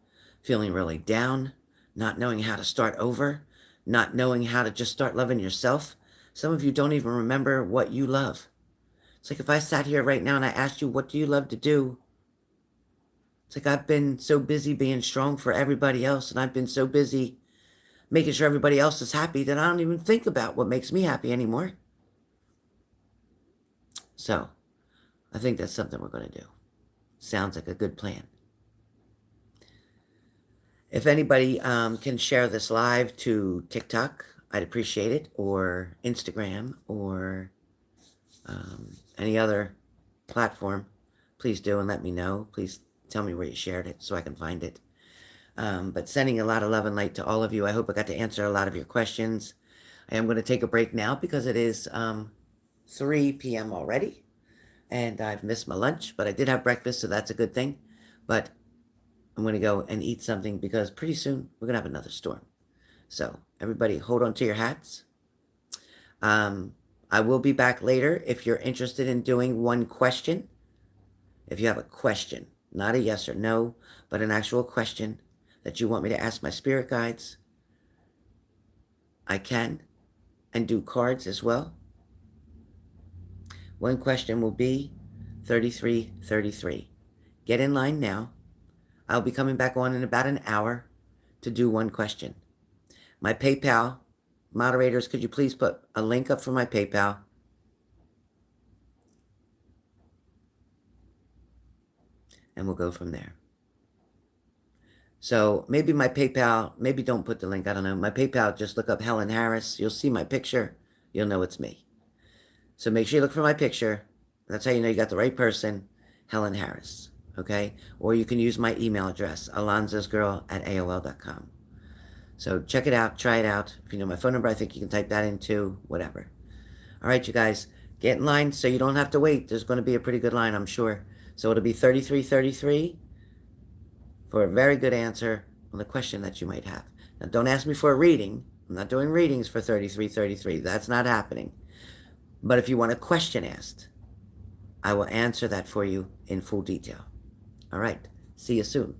feeling really down, not knowing how to start over, not knowing how to just start loving yourself. Some of you don't even remember what you love. It's like if I sat here right now and I asked you, what do you love to do? It's like I've been so busy being strong for everybody else, and I've been so busy making sure everybody else is happy that I don't even think about what makes me happy anymore. So, I think that's something we're going to do. Sounds like a good plan. If anybody can share this live to TikTok, I'd appreciate it, or Instagram, or any other platform. Please do and let me know. Please tell me where you shared it so I can find it. But sending a lot of love and light to all of you. I hope I got to answer a lot of your questions. I am going to take a break now because it is 3 p.m. already. And I've missed my lunch, but I did have breakfast, so that's a good thing. But I'm going to go and eat something because pretty soon we're going to have another storm. So everybody hold on to your hats. I will be back later if you're interested in doing one question. If you have a question, not a yes or no, but an actual question that you want me to ask my spirit guides, I can, and do cards as well. One question will be 3333. Get in line now. I'll be coming back on in about an hour to do one question. My PayPal, moderators, could you please put a link up for my PayPal? and we'll go from there. So maybe my PayPal, maybe don't put the link, I don't know. My PayPal, just look up Helen Harris. You'll see my picture. You'll know it's me. So make sure you look for my picture. That's how you know you got the right person, Helen Harris. Okay? Or you can use my email address, alonzosgirl@aol.com. So check it out, try it out. If you know my phone number, I think you can type that in too, whatever. All right, you guys, get in line so you don't have to wait. There's going to be a pretty good line, I'm sure. So it'll be 3333 for a very good answer on the question that you might have. Now, don't ask me for a reading. I'm not doing readings for 3333. That's not happening. But if you want a question asked, I will answer that for you in full detail. All right, see you soon.